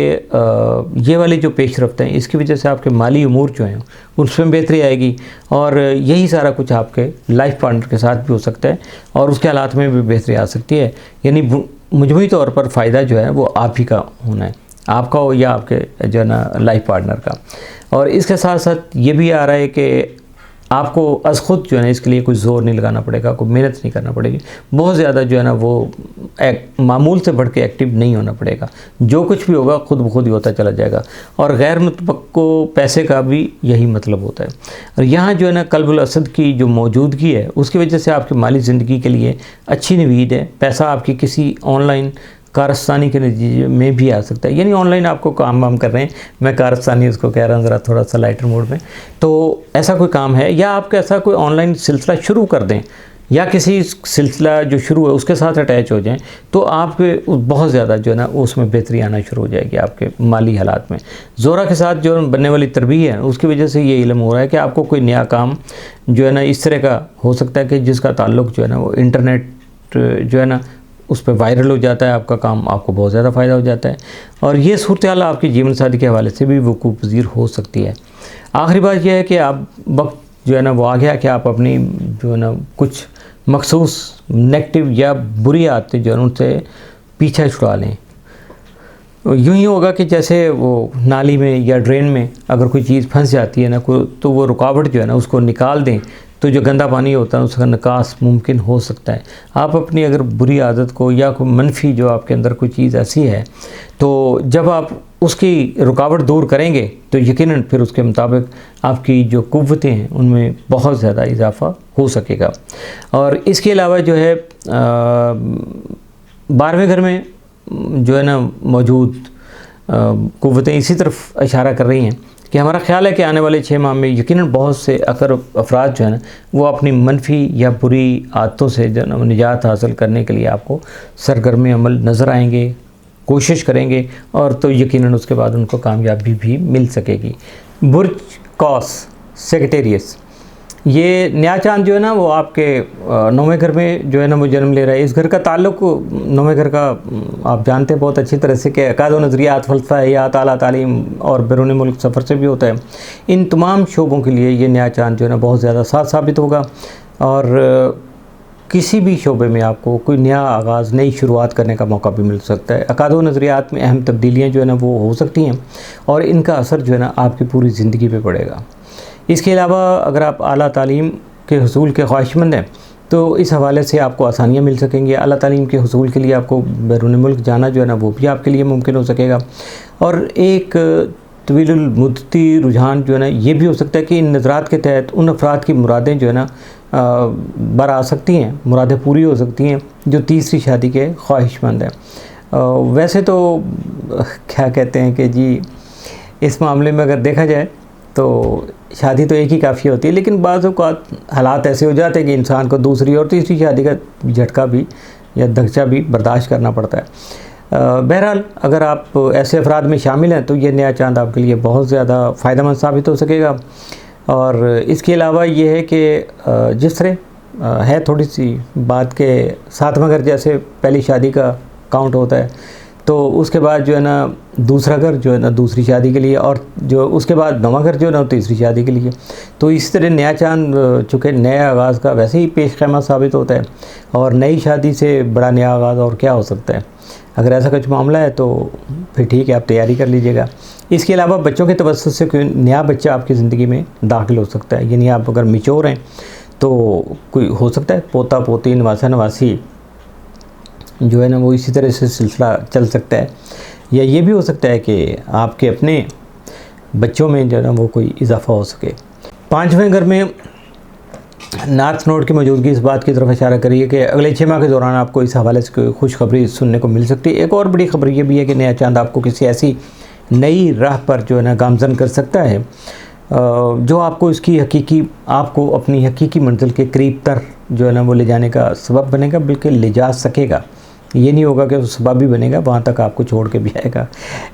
ये वाली जो पेशरफ्त हैं इसकी वजह से आपके माली उमूर जो हैं उसमें बेहतरी आएगी, और यही सारा कुछ आपके लाइफ पार्टनर के साथ भी हो सकता है और उसके हालात में भी बेहतरी आ सकती है। यानी मजमूई तौर पर फ़ायदा जो है वो आप ही का होना है, आपका हो या आपके जो है ना लाइफ पार्टनर का। और इसके साथ साथ ये भी आ रहा है कि आपको अज़ खुद जो है ना इसके लिए कुछ ज़ोर नहीं लगाना पड़ेगा, कोई मेहनत नहीं करना पड़ेगी, बहुत ज़्यादा जो है ना वो मामूल से बढ़ के एक्टिव नहीं होना पड़ेगा, जो कुछ भी होगा खुद ब खुद ही होता चला जाएगा। और गैर मुतवक्को पैसे का भी यही मतलब होता है। और यहाँ जो है ना कल्बुल असद की जो मौजूदगी है उसकी वजह से आपकी माली ज़िंदगी के लिए अच्छी नवीद है। पैसा आपकी किसी ऑनलाइन कारस्तानी के नतीजे में भी आ सकता है, यानी ऑनलाइन आपको काम वाम कर रहे हैं, मैं कारस्तानी उसको कह रहा हूँ ज़रा थोड़ा सा लाइटर मोड में, तो ऐसा कोई काम है या आपका ऐसा कोई ऑनलाइन सिलसिला शुरू कर दें या किसी सिलसिला जो शुरू है उसके साथ अटैच हो जाएं, तो आपके बहुत ज़्यादा जो है ना उसमें बेहतरी आना शुरू हो जाएगी आपके माली हालात में। ज़ोहरा के साथ जो बनने वाली तरबीह है उसकी वजह से ये इल्म हो रहा है कि आपको कोई नया काम जो है ना इस तरह का हो सकता है कि जिसका ताल्लुक़ जो है ना वो इंटरनेट जो है ना उस पर वायरल हो जाता है, आपका काम, आपको बहुत ज़्यादा फ़ायदा हो जाता है। और ये सूरत हाल आपकी जीवन साथी के हवाले से भी वकूफ़ पज़ीर हो सकती है। आखिरी बात यह है कि आप वक्त जो है ना वो आ गया कि आप अपनी जो है ना कुछ मखसूस नेगेटिव या बुरी आदतें जो है उनसे पीछा छुड़ा लें। यूँ ही होगा कि जैसे वो नाली में या ड्रेन में अगर कोई चीज़ फंस जाती है ना तो वो रुकावट जो है ना उसको निकाल दें, तो जो गंदा पानी होता है उसका निकास मुमकिन हो सकता है। आप अपनी अगर बुरी आदत को या कोई मनफी जो आपके अंदर कोई चीज़ ऐसी है, तो जब आप उसकी रुकावट दूर करेंगे तो यकीनन फिर उसके मुताबिक आपकी जो कुव्वतें हैं उनमें बहुत ज़्यादा इजाफ़ा हो सकेगा। और इसके अलावा जो है 12वें घर में जो है ना मौजूद कुव्वतें इसी तरफ इशारा कर रही हैं कि हमारा ख्याल है कि आने वाले 6 माह में यकीनन बहुत से अफराद जो है ना वो अपनी मनफी या बुरी आदतों से जो है ना निजात हासिल करने के लिए आपको सरगर्म अमल नज़र आएंगे, कोशिश करेंगे, और तो यकीनन उसके बाद उनको कामयाबी भी मिल सकेगी। बुर्ज कौस सेक्रेटेरियस, ये नया चांद जो है ना वो आपके 9वें घर में जो है ना वो जन्म ले रहा है। इस घर का ताल्लुक 9वें घर का आप जानते हैं बहुत अच्छी तरह से कि अकाद व नज़रियात, फ़लसफ़ा, या ताला तालीम और बैरून मुल्क सफ़र से भी होता है। इन तमाम शोबों के लिए ये नया चांद जो है ना बहुत ज़्यादा साथ साबित होगा, और किसी भी शोबे में आपको कोई नया आगाज़, नई शुरुआत करने का मौका भी मिल सकता है। अकाद व नज़रियात में अहम तब्दीलियाँ जो है ना वो हो सकती हैं, और इनका असर जो है ना आपकी पूरी ज़िंदगी पे पड़ेगा। इसके अलावा अगर आप आला तालीम के हुसूल के ख्वाहिशमंद हैं तो इस हवाले से आपको आसानियाँ मिल सकेंगी। आला तालीम के हुसूल के लिए आपको बैरून मुल्क जाना जो है ना वो भी आपके लिए मुमकिन हो सकेगा। और एक तवीलुल मुद्दती रुझान जो है ना ये भी हो सकता है कि इन नज़रात के तहत उन अफराद की मुरादें जो है ना बर आ सकती हैं, मुरादें पूरी हो सकती हैं जो तीसरी शादी के ख्वाहिशमंद हैं। वैसे तो क्या कहते हैं कि जी इस मामले में अगर देखा जाए तो शादी तो एक ही काफ़ी होती है, लेकिन बाज़ औक़ात हालात ऐसे हो जाते हैं कि इंसान को दूसरी और तीसरी शादी का झटका भी या दगचा भी बर्दाश्त करना पड़ता है। बहरहाल अगर आप ऐसे अफराद में शामिल हैं तो ये नया चांद आपके लिए बहुत ज़्यादा फ़ायदेमंद साबित हो सकेगा। और इसके अलावा ये है कि जिस तरह है थोड़ी सी बात के 7वां घर जैसे पहली शादी का काउंट होता है, तो उसके बाद जो है ना दूसरा घर जो है ना दूसरी शादी के लिए, और जो उसके बाद 9वां घर जो है ना तीसरी शादी के लिए। तो इस तरह नया चांद चूँकि नए आगाज़ का वैसे ही पेश ख़ैमा साबित होता है, और नई शादी से बड़ा नया आगाज़ और क्या हो सकता है। अगर ऐसा कुछ मामला है तो फिर ठीक है, आप तैयारी कर लीजिएगा। इसके अलावा बच्चों के तवस्सुत से कोई नया बच्चा आपकी ज़िंदगी में दाखिल हो सकता है, यानी आप अगर मैच्योर हैं तो कोई हो सकता है पोता पोती, नवासा नवासी जो है ना वो इसी तरह से सिलसिला चल सकता है। या ये भी हो सकता है कि आपके अपने बच्चों में जो है ना वो कोई इजाफा हो सके। 5वें घर में नॉर्थ नोड की मौजूदगी इस बात की तरफ इशारा करिए कि अगले 6 माह के दौरान आपको इस हवाले से कोई खुशखबरी सुनने को मिल सकती है। एक और बड़ी खबर ये भी है कि नया चांद आपको किसी ऐसी नई राह पर जो है ना गामज़न कर सकता है जो आपको आपको अपनी हकीकी मंजिल के करीब तर जो है ना वो ले जाने का सबब बनेगा, बल्कि ले जा सकेगा। ये नहीं होगा कि वो सबब भी बनेगा, वहाँ तक आपको छोड़ के भी आएगा।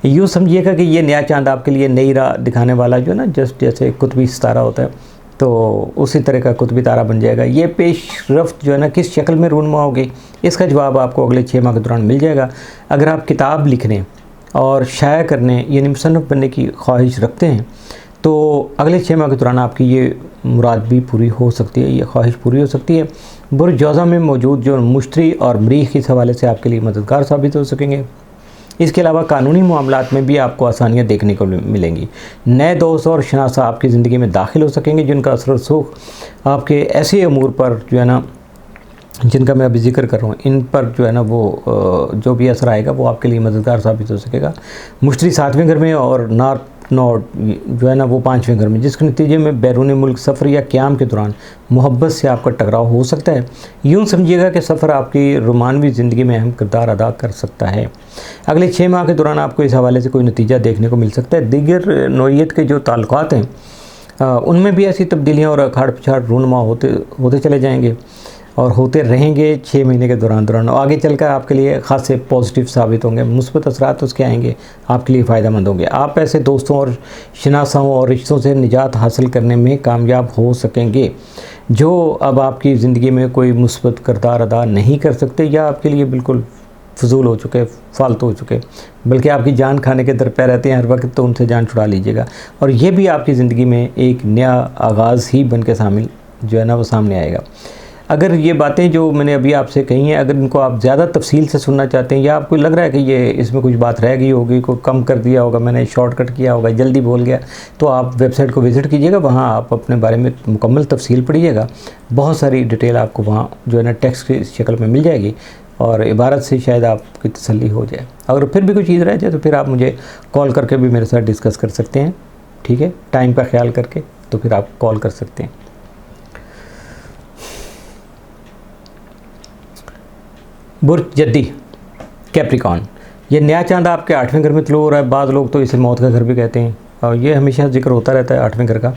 यूँ समझिएगा कि ये नया चांद आपके लिए नई राह दिखाने वाला जो है ना, जस्ट जैसे कुतुबी सितारा होता है तो उसी तरह का कुतुबी तारा बन जाएगा। ये पेशरफ्त जो है ना किस शक्ल में रूनुमा होगी, इसका जवाब आपको अगले 6 माह के दौरान मिल जाएगा। अगर आप किताब लिखने और शाया करने यानी मुसन्निफ़ बनने की ख्वाहिश रखते हैं तो अगले 6 माह के दौरान आपकी ये मुराद भी पूरी हो सकती है, ये ख्वाहिश पूरी हो सकती है। बुर्ज जौज़ा में मौजूद जो मुश्तरी और मरीख इस हवाले से आपके लिए मददगार साबित हो सकेंगे। इसके अलावा कानूनी मामलात में भी आपको आसानियाँ देखने को मिलेंगी। नए दोस्त और शनासा आपकी ज़िंदगी में दाखिल हो सकेंगे जिनका असर रसूख आपके ऐसे अमूर पर जो है ना जिनका मैं अभी जिक्र कर रहा हूँ, इन पर जो है ना वो जो भी असर आएगा वो आपके लिए मददगार साबित हो सकेगा। मुश्तरी 7वें घर में और नॉर्थ नोड जो है ना वो 5वें घर में, जिसके नतीजे में बैरून मुल्क सफ़र या क़याम के दौरान मोहब्बत से आपका टकराव हो सकता है। यूँ समझिएगा कि सफ़र आपकी रोमानवी ज़िंदगी में अहम किरदार अदा कर सकता है। अगले 6 माह के दौरान आपको इस हवाले से कोई नतीजा देखने को मिल सकता है। दीगर नौइयत के जो ताल्लुकात हैं उनमें भी ऐसी तब्दीलियाँ और अखाड़ पिछाड़ रूनुमा होते चले जाएंगे और होते रहेंगे 6 महीने के दौरान आगे चलकर आपके लिए ख़ासे पॉजिटिव साबित होंगे, मुस्बत असरात उसके आएंगे, आपके लिए फ़ायदेमंद होंगे। आप ऐसे दोस्तों और शनासाओं और रिश्तों से निजात हासिल करने में कामयाब हो सकेंगे जो अब आपकी ज़िंदगी में कोई मुस्बत किरदार अदा नहीं कर सकते या आपके लिए बिल्कुल फजूल हो चुके, फालतू हो चुके, बल्कि आपकी जान खाने के दर पे रहते हैं हर वक्त, तो उनसे जान छुड़ा लीजिएगा। और ये भी आपकी ज़िंदगी में एक नया आगाज़ ही बन के शामिल जो है ना वो सामने आएगा। अगर ये बातें जो मैंने अभी आपसे कही हैं, अगर इनको आप ज़्यादा तफसील से सुनना चाहते हैं या आपको लग रहा है कि ये इसमें कुछ बात रह गई होगी, को कम कर दिया होगा, मैंने शॉर्टकट किया होगा, जल्दी बोल गया, तो आप वेबसाइट को विज़िट कीजिएगा, वहाँ आप अपने बारे में मुकम्मल तफसील पढ़िएगा। बहुत सारी डिटेल आपको वहाँ जो है ना टेक्स्ट की शक्ल में मिल जाएगी और इबारत से शायद आपकी तसल्ली हो जाए। अगर फिर भी कोई चीज़ रह जाए तो फिर आप मुझे कॉल करके भी मेरे साथ डिस्कस कर सकते हैं, ठीक है, टाइम का ख्याल करके, तो फिर आप कॉल कर सकते हैं। बुर्ज जद्दी कैप्रिकॉन, ये नया चांद आपके 8वें घर में तुलू हो रहा है। बाज़ लोग तो इसे मौत का घर भी कहते हैं और ये हमेशा जिक्र होता रहता है 8वें घर का।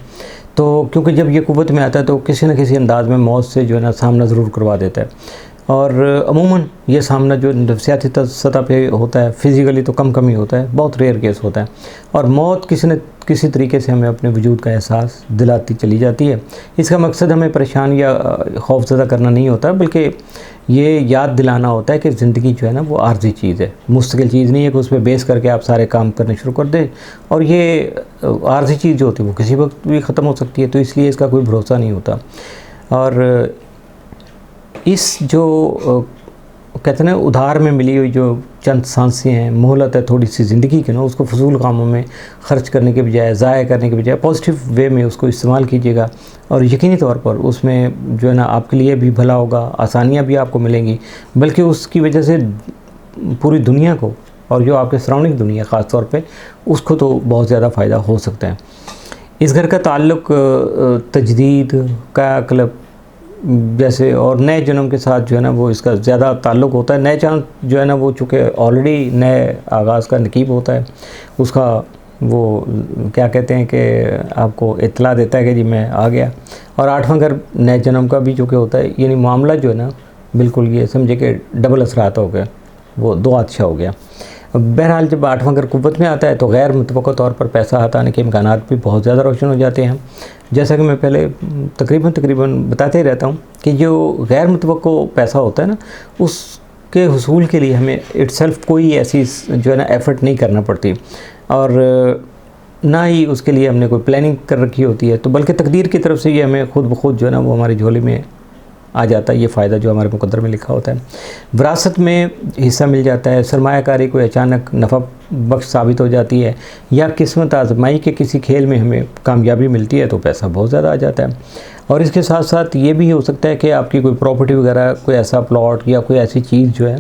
तो क्योंकि जब ये कुव्वत में आता है तो किसी न किसी अंदाज में मौत से जो है ना सामना ज़रूर करवा देता है। और अमूमन ये सामना जो नफ्सियाती सतह पे होता है, फ़िज़िकली तो कम ही होता है, बहुत रेयर केस होता है। और मौत किसी न किसी तरीके से हमें अपने वजूद का एहसास दिलाती चली जाती है। इसका मकसद हमें परेशान या खौफज़दा करना नहीं होता, बल्कि ये याद दिलाना होता है कि ज़िंदगी जो है ना वो आर्जी चीज़ है, मुस्तकिल चीज़ नहीं है कि उस पर बेस करके आप सारे काम करने शुरू कर दें। और ये आर्जी चीज़ जो होती है वो किसी वक्त भी ख़त्म हो सकती है, तो इसलिए इसका कोई भरोसा नहीं होता। और इस जो कहते हैं ना उधार में मिली हुई जो चंद सांसें हैं, मोहलत है थोड़ी सी ज़िंदगी की ना, उसको फजूल कामों में ख़र्च करने के बजाय, ज़ाया करने के बजाय पॉजिटिव वे में उसको इस्तेमाल कीजिएगा। और यकीनी तौर पर उसमें जो है ना आपके लिए भी भला होगा, आसानियाँ भी आपको मिलेंगी, बल्कि उसकी वजह से पूरी दुनिया को और जो आपके सराउंडिंग दुनिया ख़ास तौर पे उसको तो बहुत ज़्यादा फ़ायदा हो सकता है। इस घर का ताल्लुक़ तजदीद का क्लब जैसे और नए जन्म के साथ जो है ना वो इसका ज़्यादा ताल्लुक़ होता है। नए चांद जो है ना वो चूँकि ऑलरेडी नए आगाज़ का नकीब होता है, उसका वो क्या कहते हैं कि आपको इत्तला देता है कि जी मैं आ गया। और 8वां घर नए जन्म का भी चूँकि होता है, यानी मामला जो है ना बिल्कुल ये समझे कि डबल असरात हो गए, वो 2 अच्छा हो गया। बहरहाल जब 8वां घर कुव्वत में आता है तो गैर मुतवक्का तौर पर पैसा हाथ आने के इम्कानात भी बहुत ज़्यादा रोशन हो जाते हैं। जैसा कि मैं पहले तकरीबन बताते ही रहता हूँ कि जो गैर मुतवक्का पैसा होता है ना, उसके हुसूल के लिए हमें इट्सेल्फ कोई ऐसी जो है ना एफ़र्ट नहीं करना पड़ती और ना ही उसके लिए हमने कोई प्लानिंग कर रखी होती है, तो बल्कि तकदीर की तरफ से ये हमें खुद ब खुद जो है ना वो हमारी झोली में आ जाता है, ये फ़ायदा जो हमारे मुकद्दर में लिखा होता है। विरासत में हिस्सा मिल जाता है, सरमायाकारी कोई अचानक नफ़ा बख्श साबित हो जाती है या किस्मत आजमाई के किसी खेल में हमें कामयाबी मिलती है तो पैसा बहुत ज़्यादा आ जाता है। और इसके साथ साथ ये भी हो सकता है कि आपकी कोई प्रॉपर्टी वगैरह, कोई ऐसा प्लॉट या कोई ऐसी चीज़ जो है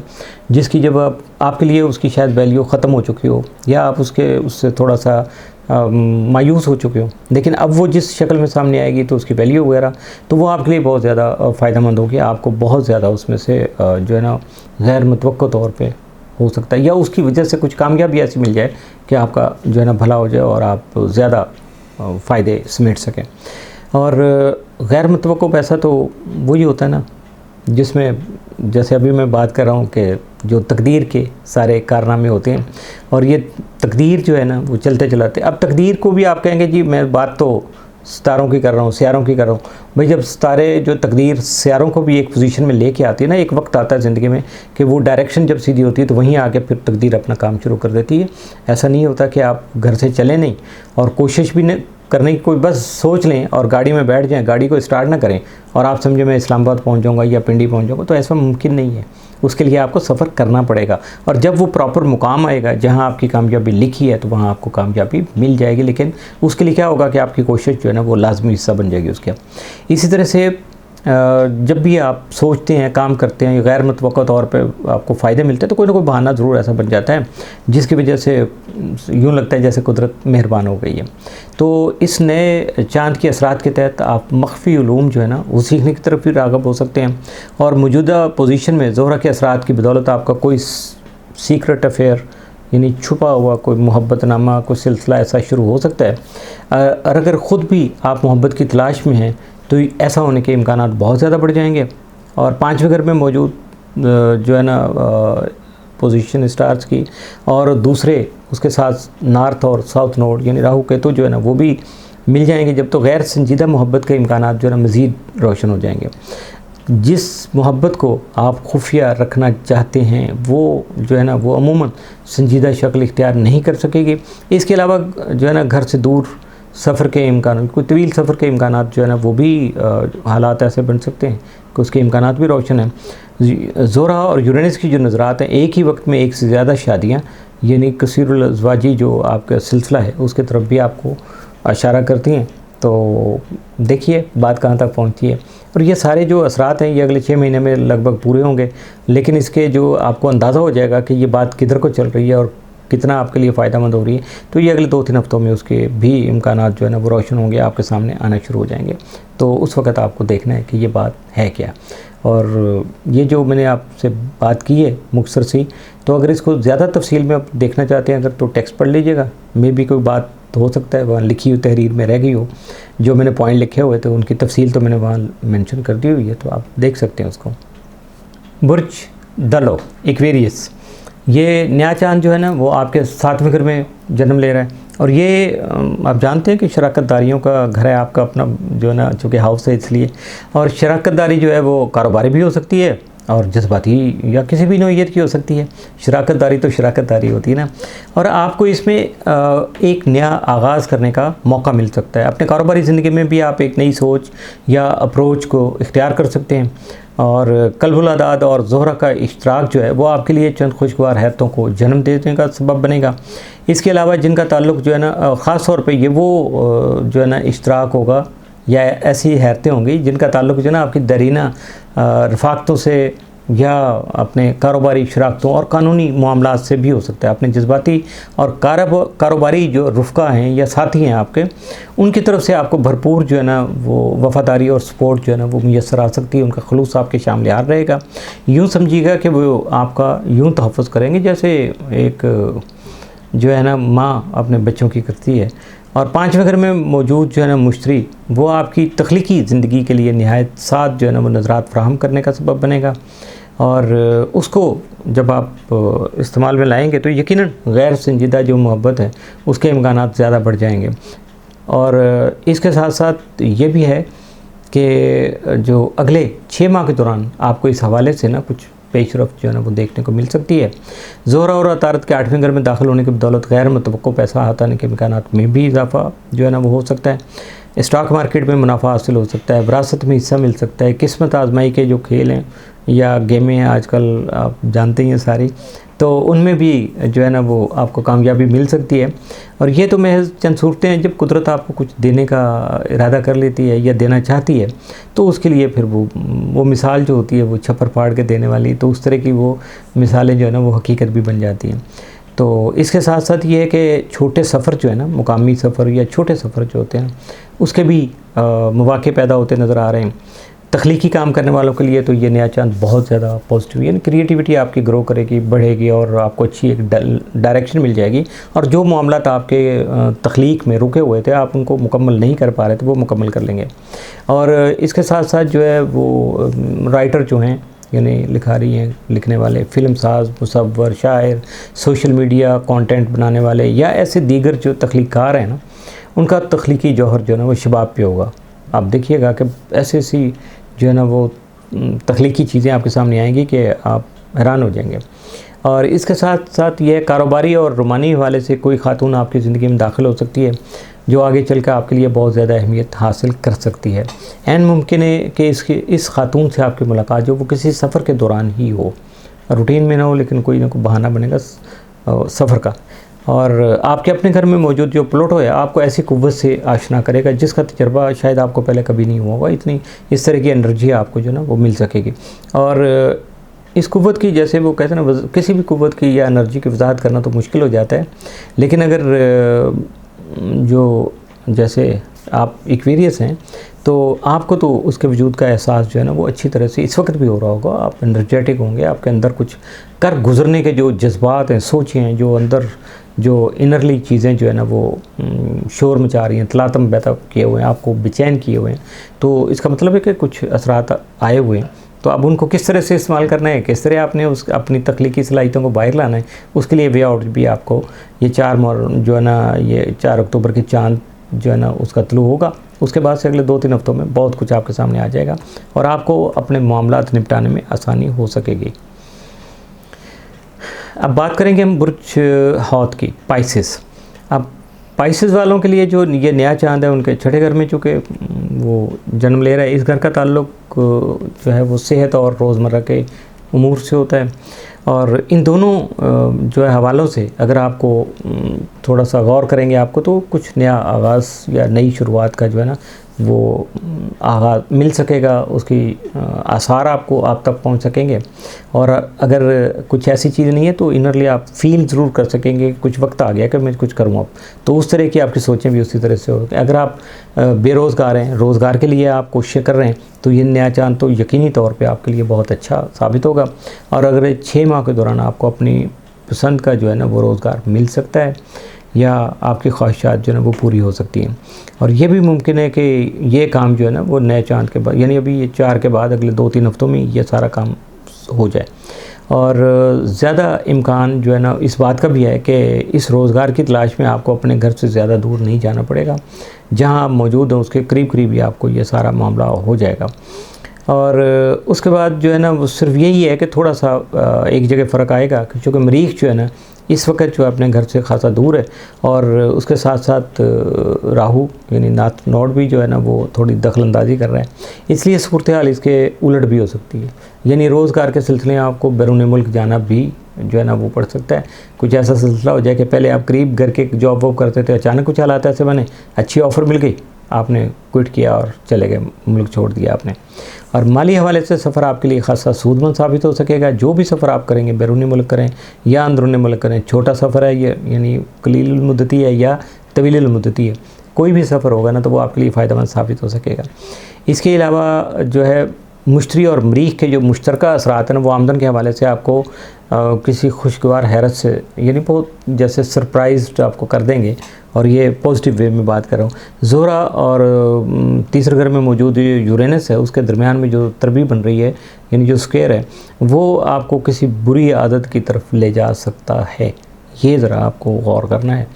जिसकी जब आपके लिए उसकी शायद वैल्यू ख़त्म हो चुकी हो या आप उससे थोड़ा सा मायूस हो चुके हो, लेकिन अब वो जिस शक्ल में सामने आएगी तो उसकी वैल्यू वगैरह तो वो आपके लिए बहुत ज़्यादा फ़ायदेमंद होगी। आपको बहुत ज़्यादा उसमें से जो है ना गैर मुतवक्का तौर पे हो सकता है या उसकी वजह से कुछ कामयाबी ऐसी मिल जाए कि आपका जो है ना भला हो जाए और आप ज़्यादा फ़ायदे समेट सकें। और गैर मुतवक्का पैसा तो वही होता है ना जिसमें जैसे अभी मैं बात कर रहा हूँ कि जो तकदीर के सारे कारनामे होते हैं और ये तकदीर जो है ना वो चलते चलाते। अब तकदीर को भी आप कहेंगे जी मैं बात तो सितारों की कर रहा हूँ, सियारों की कर रहा हूँ। भाई जब सितारे जो तकदीर सियारों को भी एक पोजीशन में लेके आती है ना, एक वक्त आता है ज़िंदगी में कि वो डायरेक्शन जब सीधी होती है तो वहीं आके फिर तकदीर अपना काम शुरू कर देती है। ऐसा नहीं होता कि आप घर से चलें नहीं और कोशिश भी नहीं करने की, कोई बस सोच लें और गाड़ी में बैठ जाएं, गाड़ी को स्टार्ट ना करें और आप समझे मैं इस्लामाबाद पहुंच जाऊंगा या पिंडी पहुंच जाऊंगा, तो ऐसा मुमकिन नहीं है। उसके लिए आपको सफ़र करना पड़ेगा और जब वो प्रॉपर मुकाम आएगा जहां आपकी कामयाबी लिखी है तो वहां आपको कामयाबी मिल जाएगी। लेकिन उसके लिए क्या होगा कि आपकी कोशिश जो है ना वो लाजमी हिस्सा बन जाएगी उसके। इसी तरह से जब भी आप सोचते हैं, काम करते हैं, गैर मुतवक्का तौर पे आपको फ़ायदे मिलते हैं तो कोई ना कोई बहाना ज़रूर ऐसा बन जाता है जिसकी वजह से यूँ लगता है जैसे कुदरत मेहरबान हो गई है। तो इस नए चाँद के असरात के तहत आप मख्फी उलूम जो है ना वो सीखने की तरफ भी राग़ब हो सकते हैं और मौजूदा पोजीशन में ज़ोहरा के असरात की बदौलत आपका कोई सीक्रेट अफेयर यानी छुपा हुआ कोई मोहब्बतनामा, कोई सिलसिला ऐसा शुरू हो सकता है। और अगर ख़ुद भी आप मोहब्बत की तलाश में हैं तो ऐसा होने के इम्कानात बहुत ज़्यादा बढ़ जाएंगे। और 5वें घर में मौजूद जो है ना पोजीशन स्टार्स की और दूसरे उसके साथ नॉर्थ और साउथ नोड यानी राहु केतु जो है ना वो भी मिल जाएंगे जब, तो गैर संजीदा मोहब्बत के इम्कानात जो है ना मज़ीद रोशन हो जाएंगे। जिस मोहब्बत को आप खुफिया रखना चाहते हैं वो जो है ना वो अमूमन संजीदा शक्ल इख्तियार नहीं कर सकेगी। इसके अलावा जो है ना घर से दूर सफ़र के इम्कान, कोई तवील सफ़र के इम्कानात जो है ना वो भी हालात ऐसे बन सकते हैं कि उसके इम्कानात भी रोशन हैं। ज़ोरा और यूरेनस की जो नज़रात हैं, एक ही वक्त में एक से ज़्यादा शादियाँ, यानी कसीरुल अज़वाजी जो आपका सिलसिला है उसके तरफ भी आपको इशारा करती हैं। तो देखिए बात कहाँ तक पहुँचती है। और ये सारे जो असरात हैं ये अगले 6 महीने में लगभग पूरे होंगे, लेकिन इसके जो आपको अंदाज़ा हो जाएगा कि ये बात किधर को चल रही है और कितना आपके लिए फ़ायदेमंद हो रही है, तो ये अगले 2-3 हफ्तों में उसके भी इम्कानात जो है ना वो रोशन होंगे, आपके सामने आना शुरू हो जाएंगे। तो उस वक़्त आपको देखना है कि ये बात है क्या। और ये जो मैंने आपसे बात की है मुख्तसर सी, तो अगर इसको ज़्यादा तफसील में आप देखना चाहते हैं अगर, तो टेक्स्ट पढ़ लीजिएगा। मे भी कोई बात हो सकता है वहाँ लिखी हुई तहरीर में रह गई हो, जो मैंने पॉइंट लिखे हुए थे उनकी तफसील तो मैंने वहाँ मेंशन कर दी हुई है, तो आप देख सकते हैं उसको। बुर्ज दलो एक्वेरियस, ये नया चांद जो है ना वो आपके 7वें घर में जन्म ले रहा है। और ये आप जानते हैं कि शराकतदारियों का घर है आपका अपना जो है ना, चूँकि हाउस है इसलिए। और शराकतदारी जो है वो कारोबारी भी हो सकती है और जज्बाती या किसी भी नौइयत की हो सकती है। शराकतदारी तो शराकतदारी होती है ना। और आपको इसमें एक नया आगाज़ करने का मौका मिल सकता है। अपने कारोबारी ज़िंदगी में भी आप एक नई सोच या अप्रोच को इख्तियार कर सकते हैं। और कल्बुल आदाद और ज़ोहरा का इश्तराक जो है वो आपके लिए चंद खुशगवार हैरतों को जन्म देने का सबब बनेगा। इसके अलावा जिनका ताल्लुक़ जो है ना ख़ास तौर पे ये वो जो है ना इश्तराक होगा या ऐसी हैरतें होंगी जिनका ताल्लुक़ जो है ना आपकी दरीना रफ़ाक़तों से या अपने कारोबारी शराकतों और कानूनी मामलात से भी हो सकता है। अपने जज्बाती और कारोबारी जो रुफ़का हैं या साथी हैं आपके, उनकी तरफ से आपको भरपूर जो है ना वो वफ़ादारी और सपोर्ट जो है ना वो मुयस्सर आ सकती है। उनका खलूस आपके शामिल रहेगा। यूँ समझिएगा कि वो आपका यूँ तहफ़्फ़ुज़ करेंगे जैसे एक जो है ना माँ अपने बच्चों की करती है। और 5वें घर में मौजूद जो है ना मुश्तरी, वो आपकी तख्लीकी ज़िंदगी के लिए नहायत साथ जो है ना वो नज़रात फ़राहम करने का सबब बनेगा। और उसको जब आप इस्तेमाल में लाएंगे तो यकीनन गैर संजीदा जो मोहब्बत है उसके इम्कानात ज़्यादा बढ़ जाएंगे। और इसके साथ साथ ये भी है कि जो अगले 6 माह के दौरान आपको इस हवाले से ना कुछ पेशरफ जो है ना वो देखने को मिल सकती है। ज़ोहरा और अतारत के 8वें घर में दाखिल होने की बदौलत गैर मुतवक्को पैसा आने के इम्कानात में भी इजाफा जो है ना वो हो सकता है। स्टॉक मार्केट में मुनाफा हासिल हो सकता है, विरासत में हिस्सा मिल सकता है। किस्मत आजमाई के जो खेल हैं या गेमें हैं आजकल आप जानते ही हैं सारी, तो उनमें भी जो है ना वो आपको कामयाबी मिल सकती है। और ये तो महज चंद सूरतें हैं जब कुदरत आपको कुछ देने का इरादा कर लेती है या देना चाहती है, तो उसके लिए फिर वो मिसाल जो होती है वो छप्पर फाड़ के देने वाली, तो उस तरह की वो मिसालें जो है ना वो हकीकत भी बन जाती हैं। तो इसके साथ साथ ये है कि छोटे सफ़र जो है ना, मुकामी सफ़र या छोटे सफ़र जो होते हैं उसके भी मौक़े पैदा होते नज़र आ रहे हैं। तख्लीकी काम करने वालों के लिए तो ये नया चांद बहुत ज़्यादा पॉजिटिव, यानी क्रिएटिविटी आपकी ग्रो करेगी, बढ़ेगी और आपको अच्छी एक डायरेक्शन मिल जाएगी। और जो मामलात आपके तख्लीक में रुके हुए थे, आप उनको मुकम्मल नहीं कर पा रहे थे, वो मुकम्मल कर लेंगे। और इसके साथ साथ जो है वो राइटर जो हैं, यानी लिखारी हैं, लिखने वाले, फ़िल्म साज, मुसव्वर, शायर, सोशल मीडिया कंटेंट बनाने वाले या ऐसे दीगर जो तख्लीकार हैं ना, उनका तख्लीकी जौहर जो है ना वो शबाब पे होगा। आप देखिएगा कि ऐसी ऐसी जो है ना वो तख्लीकी चीज़ें आपके सामने आएंगी कि आप हैरान हो जाएंगे। और इसके साथ साथ ये कारोबारी और रुमानी हवाले से कोई खातून आपकी ज़िंदगी में दाखिल हो सकती है जो आगे चल कर आपके लिए बहुत ज़्यादा अहमियत हासिल कर सकती है। ऐन मुमकिन है कि इस खातून से आपकी मुलाकात जो वो किसी सफ़र के दौरान ही हो, रूटीन में ना हो, लेकिन कोई ना कोई बहाना बनेगा सफ़र का। और आपके अपने घर में मौजूद जो प्लूटो है आपको ऐसी कुव्वत से आशना करेगा जिसका तजर्बा शायद आपको पहले कभी नहीं हुआ होगा। इतनी इस तरह की एनर्जी आपको जो ना वो मिल सकेगी। और इस कुव्वत की, जैसे वो कहते हैं ना, किसी भी कुव्वत की या एनर्जी की वजाहत करना तो मुश्किल हो जाता है, लेकिन अगर जो जैसे आप एक्वेरियस हैं तो आपको तो उसके वजूद का एहसास जो है ना वो अच्छी तरह से इस वक्त भी हो रहा होगा। आप एनर्जेटिक होंगे, आपके अंदर कुछ कर गुजरने के जो जज्बात हैं, सोचें हैं, जो अंदर जो इनरली चीज़ें जो है ना वो शोर मचा रही हैं, तलातम पैदा किए हुए हैं, आपको बेचैन किए हुए हैं, तो इसका मतलब है कि कुछ असरात आए हुए हैं। तो अब उनको किस तरह से इस्तेमाल करना है, किस तरह आपने अपनी तख्लीकी सलाहियतों को बाहर लाना है, उसके लिए वे आउट भी आपको ये 4 अक्टूबर के चाँद जो है ना उसका तलू होगा। उसके बाद से अगले 2-3 हफ्तों में बहुत कुछ आपके सामने आ जाएगा और आपको अपने मामलात निपटाने में आसानी हो सकेगी। अब बात करेंगे हम बुर्ज हौत की, पाइसेस। अब स्पाइसेस वालों के लिए जो ये नया चांद है, उनके छठे घर में चूँकि वो जन्म ले रहा है, इस घर का ताल्लुक जो है वो सेहत और रोज़मर्रा के उमूर से होता है। और इन दोनों जो है हवालों से अगर आपको थोड़ा सा गौर करेंगे आपको, तो कुछ नया आगाज़ या नई शुरुआत का जो है ना वो आगाज़ मिल सकेगा, उसकी आसार आपको आप तक पहुंच सकेंगे। और अगर कुछ ऐसी चीज़ नहीं है तो इनरली आप फील ज़रूर कर सकेंगे कि कुछ वक्त आ गया कि मैं कुछ करूँ अब, तो उस तरह की आपकी सोचें भी उसी तरह से हो। अगर आप बेरोज़गार हैं, रोज़गार के लिए आप कोशिश कर रहे हैं, तो ये नया चांद तो यकीनी तौर पे आपके लिए बहुत अच्छा साबित होगा। और अगर 6 माह के दौरान आपको अपनी पसंद का जो है ना वो रोज़गार मिल सकता है, या आपकी ख्वाहिशात जो है ना वो पूरी हो सकती हैं। और ये भी मुमकिन है कि ये काम जो है ना वो नए चांद के बाद, यानी अभी ये 4 के बाद अगले 2-3 हफ्तों में ये सारा काम हो जाए। और ज़्यादा इम्कान जो है ना इस बात का भी है कि इस रोज़गार की तलाश में आपको अपने घर से ज़्यादा दूर नहीं जाना पड़ेगा, जहां आप मौजूद हैं उसके करीब करीब ही आपको ये सारा मामला हो जाएगा। और उसके बाद जो है ना वो सिर्फ यही है कि थोड़ा सा एक जगह फ़र्क आएगा कि चूँकि मरीख जो है ना इस वक्त जो है अपने घर से खासा दूर है, और उसके साथ साथ राहु यानी नाथ नोड भी जो है ना वो थोड़ी दखलंदाजी कर रहा है, इसलिए सूरत हाल इसके उलट भी हो सकती है। यानी रोज़गार के सिलसिले में आपको बैरून मुल्क जाना भी जो है ना वो पड़ सकता है। कुछ ऐसा सिलसिला हो जाए कि पहले आप करीब घर के जॉब वॉब करते थे, अचानक कुछ हालात ऐसे बने, अच्छी ऑफ़र मिल गई, आपने क्विट किया और चले गए, मुल्क छोड़ दिया आपने। और माली हवाले से सफ़र आपके लिए खासा सूदमंद साबित हो सकेगा। जो भी सफ़र आप करेंगे, बैरूनी मुल्क करें या अंदरूनी मुल्क करें, छोटा सफ़र है ये यानी कलील मुद्दती है या तवील मुद्दती है, कोई भी सफ़र होगा ना तो वो आपके लिए फ़ायदेमंद साबित हो सकेगा। इसके अलावा जो है मुश्तरी और मरीख के जो मुश्तरका असरात हैं ना वो आमदन के हवाले से आपको किसी खुशगवार हैरत से यानी बहुत जैसे सरप्राइज आपको कर देंगे, और ये पॉजिटिव वे में बात कर रहा हूँ। ज़ोहरा और तीसरे घर में मौजूद यूरेनस है, उसके दरमियान में जो तरबी बन रही है यानी जो स्क्वायर है, वो आपको किसी बुरी आदत की तरफ ले जा सकता है। ये ज़रा आपको गौर करना है।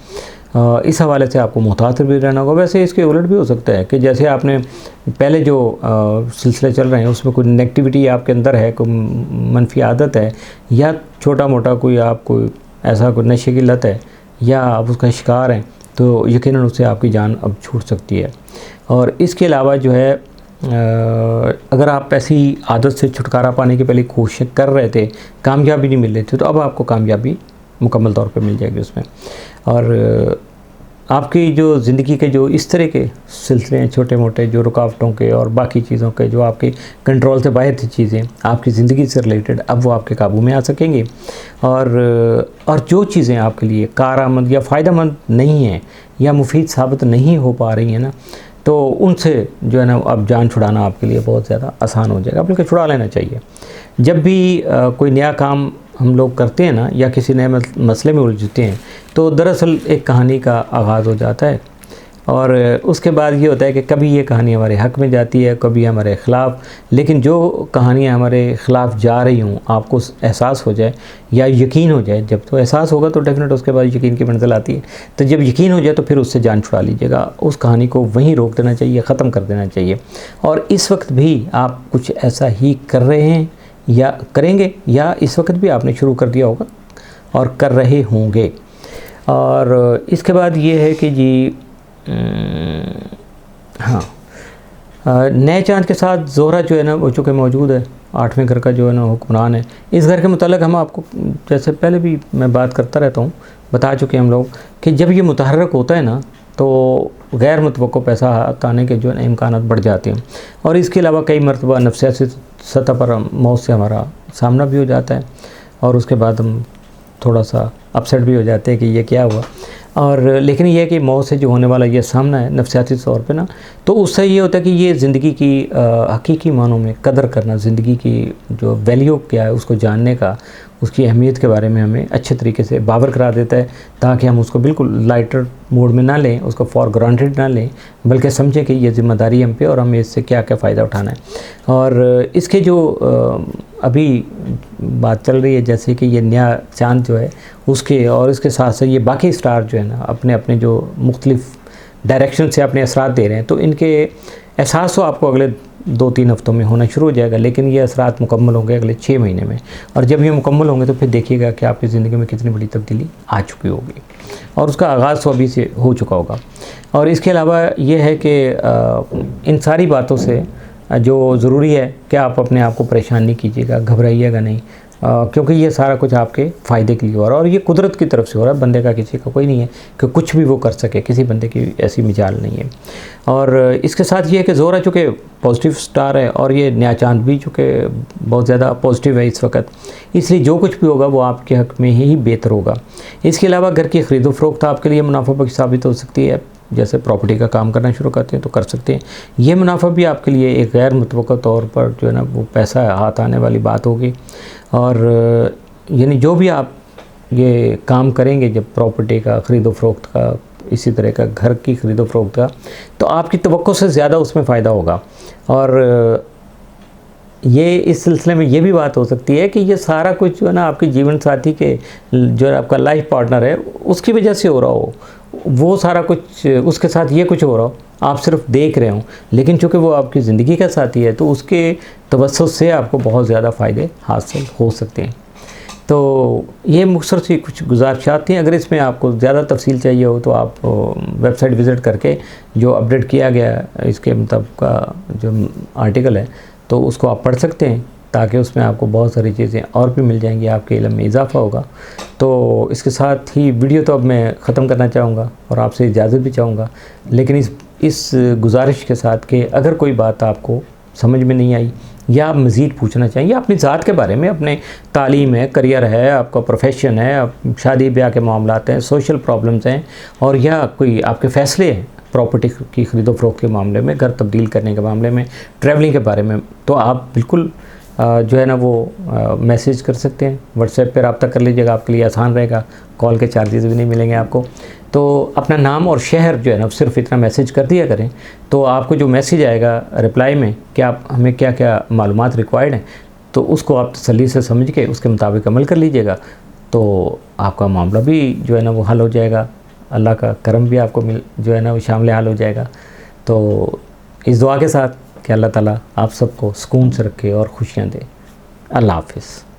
इस हवाले से आपको मुहतात भी रहना होगा। वैसे इसके उलट भी हो सकता है कि जैसे आपने पहले जो सिलसिले चल रहे हैं उसमें कोई नेगेटिविटी आपके अंदर है, कोई मनफी आदत है, या छोटा मोटा कोई आपको ऐसा कोई नशे की लत है, या आप उसका शिकार हैं, तो यकीनन उससे आपकी जान अब छूट सकती है। और इसके अलावा जो है अगर आप ऐसी आदत से छुटकारा पाने की पहले कोशिश कर रहे थे, कामयाबी नहीं मिल रही थी, तो अब आपको कामयाबी मुकम्मल तौर पे मिल जाएगी उसमें। और आपकी जो ज़िंदगी के जो इस तरह के सिलसिले हैं, छोटे मोटे जो रुकावटों के और बाकी चीज़ों के जो आपके कंट्रोल से बाहर थी चीज़ें आपकी ज़िंदगी से रिलेटेड, अब वो आपके काबू में आ सकेंगी। और जो चीज़ें आपके लिए कारआमद या फ़ायदेमंद नहीं हैं या मुफीद साबित नहीं हो पा रही हैं ना, तो उनसे जो है ना अब जान छुड़ाना आपके लिए बहुत ज़्यादा आसान हो जाएगा, बल्कि छुड़ा लेना चाहिए। जब भी कोई नया काम हम लोग करते हैं ना या किसी नए मसले में उलझते हैं, तो दरअसल एक कहानी का आगाज़ हो जाता है, और उसके बाद ये होता है कि कभी ये कहानी हमारे हक़ में जाती है, कभी हमारे ख़िलाफ़। लेकिन जो कहानियाँ हमारे ख़िलाफ़ जा रही हों, आपको एहसास हो जाए या यकीन हो जाए, जब तो एहसास होगा तो डेफिनेट उसके बाद यकीन की मंजिल आती है, तो जब यकीन हो जाए तो फिर उससे जान छुड़ा लीजिएगा। उस कहानी को वहीं रोक देना चाहिए, ख़त्म कर देना चाहिए। और इस वक्त भी आप कुछ ऐसा ही कर रहे हैं या करेंगे, या इस वक्त भी आपने शुरू कर दिया होगा और कर रहे होंगे। और इसके बाद ये है कि जी हाँ, नए चांद के साथ ज़ोहरा जो है ना वो चूँकि मौजूद है, 8वें घर का जो है ना हुक्मरान है। इस घर के मुताल्लिक़ हम आपको जैसे पहले भी मैं बात करता रहता हूँ, बता चुके हम लोग कि जब ये मुतहर्रिक होता है ना तो गैर मुतवक्को पैसा हाथ आने के जो है इम्कानात बढ़ जाते हैं। और इसके अलावा कई मरतबा नफ्सियाती सतह पर मौत से हमारा सामना भी हो जाता है, और उसके बाद हम थोड़ा सा अपसेट भी हो जाते हैं कि ये क्या हुआ। और लेकिन ये है कि मौत से जो होने वाला ये सामना है नफ्सियाती तौर पे ना, तो उससे ये होता है कि ये ज़िंदगी की हकीकी मानों में कदर करना, ज़िंदगी की जो वैल्यू क्या है उसको जानने का, उसकी अहमियत के बारे में हमें अच्छे तरीके से बावर करा देता है, ताकि हम उसको बिल्कुल लाइटर मोड में ना लें, उसको फॉर ग्रांटेड ना लें, बल्कि समझें कि ये ज़िम्मेदारी हम पे और हमें इससे क्या क्या फ़ायदा उठाना है। और इसके जो अभी बात चल रही है जैसे कि ये नया चाँद जो है उसके, और इसके साथ साथ ये बाकी स्टार जो है ना अपने अपने जो मुख्तलिफ डायरेक्शन से अपने असरात दे रहे हैं, तो इनके एहसास तो आपको अगले 2-3 हफ्तों में होना शुरू हो जाएगा, लेकिन ये असरात मुकम्मल होंगे अगले 6 महीने में। और जब ये मुकम्मल होंगे तो फिर देखिएगा कि आपकी ज़िंदगी में कितनी बड़ी तब्दीली आ चुकी होगी और उसका आगाज़ तो अभी से हो चुका होगा। और इसके अलावा ये है कि इन सारी बातों से जो ज़रूरी है कि आप अपने आप को परेशान नहीं कीजिएगा, घबराइएगा नहीं, क्योंकि ये सारा कुछ आपके फ़ायदे के लिए हो रहा है और ये कुदरत की तरफ से हो रहा है। बंदे का किसी का कोई नहीं है कि कुछ भी वो कर सके, किसी बंदे की ऐसी मिजाल नहीं है। और इसके साथ ये है कि ज़ोहरा चूँकि पॉजिटिव स्टार है और ये नया चांद भी चूँकि बहुत ज़्यादा पॉजिटिव है इस वक्त, इसलिए जो कुछ भी होगा वो आपके हक़ में ही बेहतर होगा। इसके अलावा घर की ख़रीदो फ़रोख्त आपके लिए मुनाफा बख्श साबित हो सकती है। जैसे प्रॉपर्टी का काम करना शुरू करते हैं तो कर सकते हैं। ये मुनाफा भी आपके लिए एक गैर मुतवक्का तौर पर जो है ना वो पैसा हाथ आने वाली बात होगी। और यानी जो भी आप ये काम करेंगे, जब प्रॉपर्टी का ख़रीदो फ़रोख्त का, इसी तरह का घर की ख़रीदो फ़रोख्त का, तो आपकी तवक्को से ज़्यादा उसमें फ़ायदा होगा। और ये इस सिलसिले में ये भी बात हो सकती है कि ये सारा कुछ जो है ना आपके जीवन साथी के, जो आपका लाइफ पार्टनर है, उसकी वजह से हो रहा हो, वो सारा कुछ उसके साथ ये कुछ हो रहा हो, आप सिर्फ देख रहे हो, लेकिन चूँकि वो आपकी ज़िंदगी का साथी है तो उसके तवज्जुह से आपको बहुत ज़्यादा फ़ायदे हासिल हो सकते हैं। तो ये मुख्तसर सी कुछ गुजारिशात थी। अगर इसमें आपको ज़्यादा तफसील चाहिए हो तो आप वेबसाइट विज़िट करके जो अपडेट किया गया इसके मतलब का जो आर्टिकल है तो उसको आप पढ़ सकते हैं, ताकि उसमें आपको बहुत सारी चीज़ें और भी मिल जाएंगी, आपके इल्म में इजाफ़ा होगा। तो इसके साथ ही वीडियो तो अब मैं ख़त्म करना चाहूँगा और आपसे इजाज़त भी चाहूँगा, लेकिन इस गुजारिश के साथ कि अगर कोई बात आपको समझ में नहीं आई या आप मज़ीद पूछना चाहिए अपनी ज़ात के बारे में, अपने तालीम है, करियर है, आपका प्रोफेशन है, शादी ब्याह के मामलात हैं, सोशल प्रॉब्लम्स हैं, और या कोई आपके फ़ैसले हैं प्रॉपर्टी की ख़रीदो फ़रोख्त के मामले में, घर तब्दील करने के मामले में, ट्रैवलिंग के बारे में, तो आप बिल्कुल जो है ना वो मैसेज कर सकते हैं। व्हाट्सएप पर रब्ता कर लीजिएगा, आपके लिए आसान रहेगा, कॉल के चार्जेस भी नहीं मिलेंगे आपको। तो अपना नाम और शहर जो है ना सिर्फ इतना मैसेज कर दिया करें, तो आपको जो मैसेज आएगा रिप्लाई में कि आप हमें क्या क्या मालूमात रिक्वायर्ड हैं, तो उसको आप तसल्ली से समझ के उसके मुताबिक अमल कर लीजिएगा, तो आपका मामला भी जो है ना वो हल हो जाएगा। अल्लाह का करम भी आपको जो है ना वो शामिल हाल हो जाएगा। तो इस दुआ के साथ कि अल्लाह ताला आप सबको सुकून से रखे और खुशियाँ दे। अल्लाह हाफ़िज़।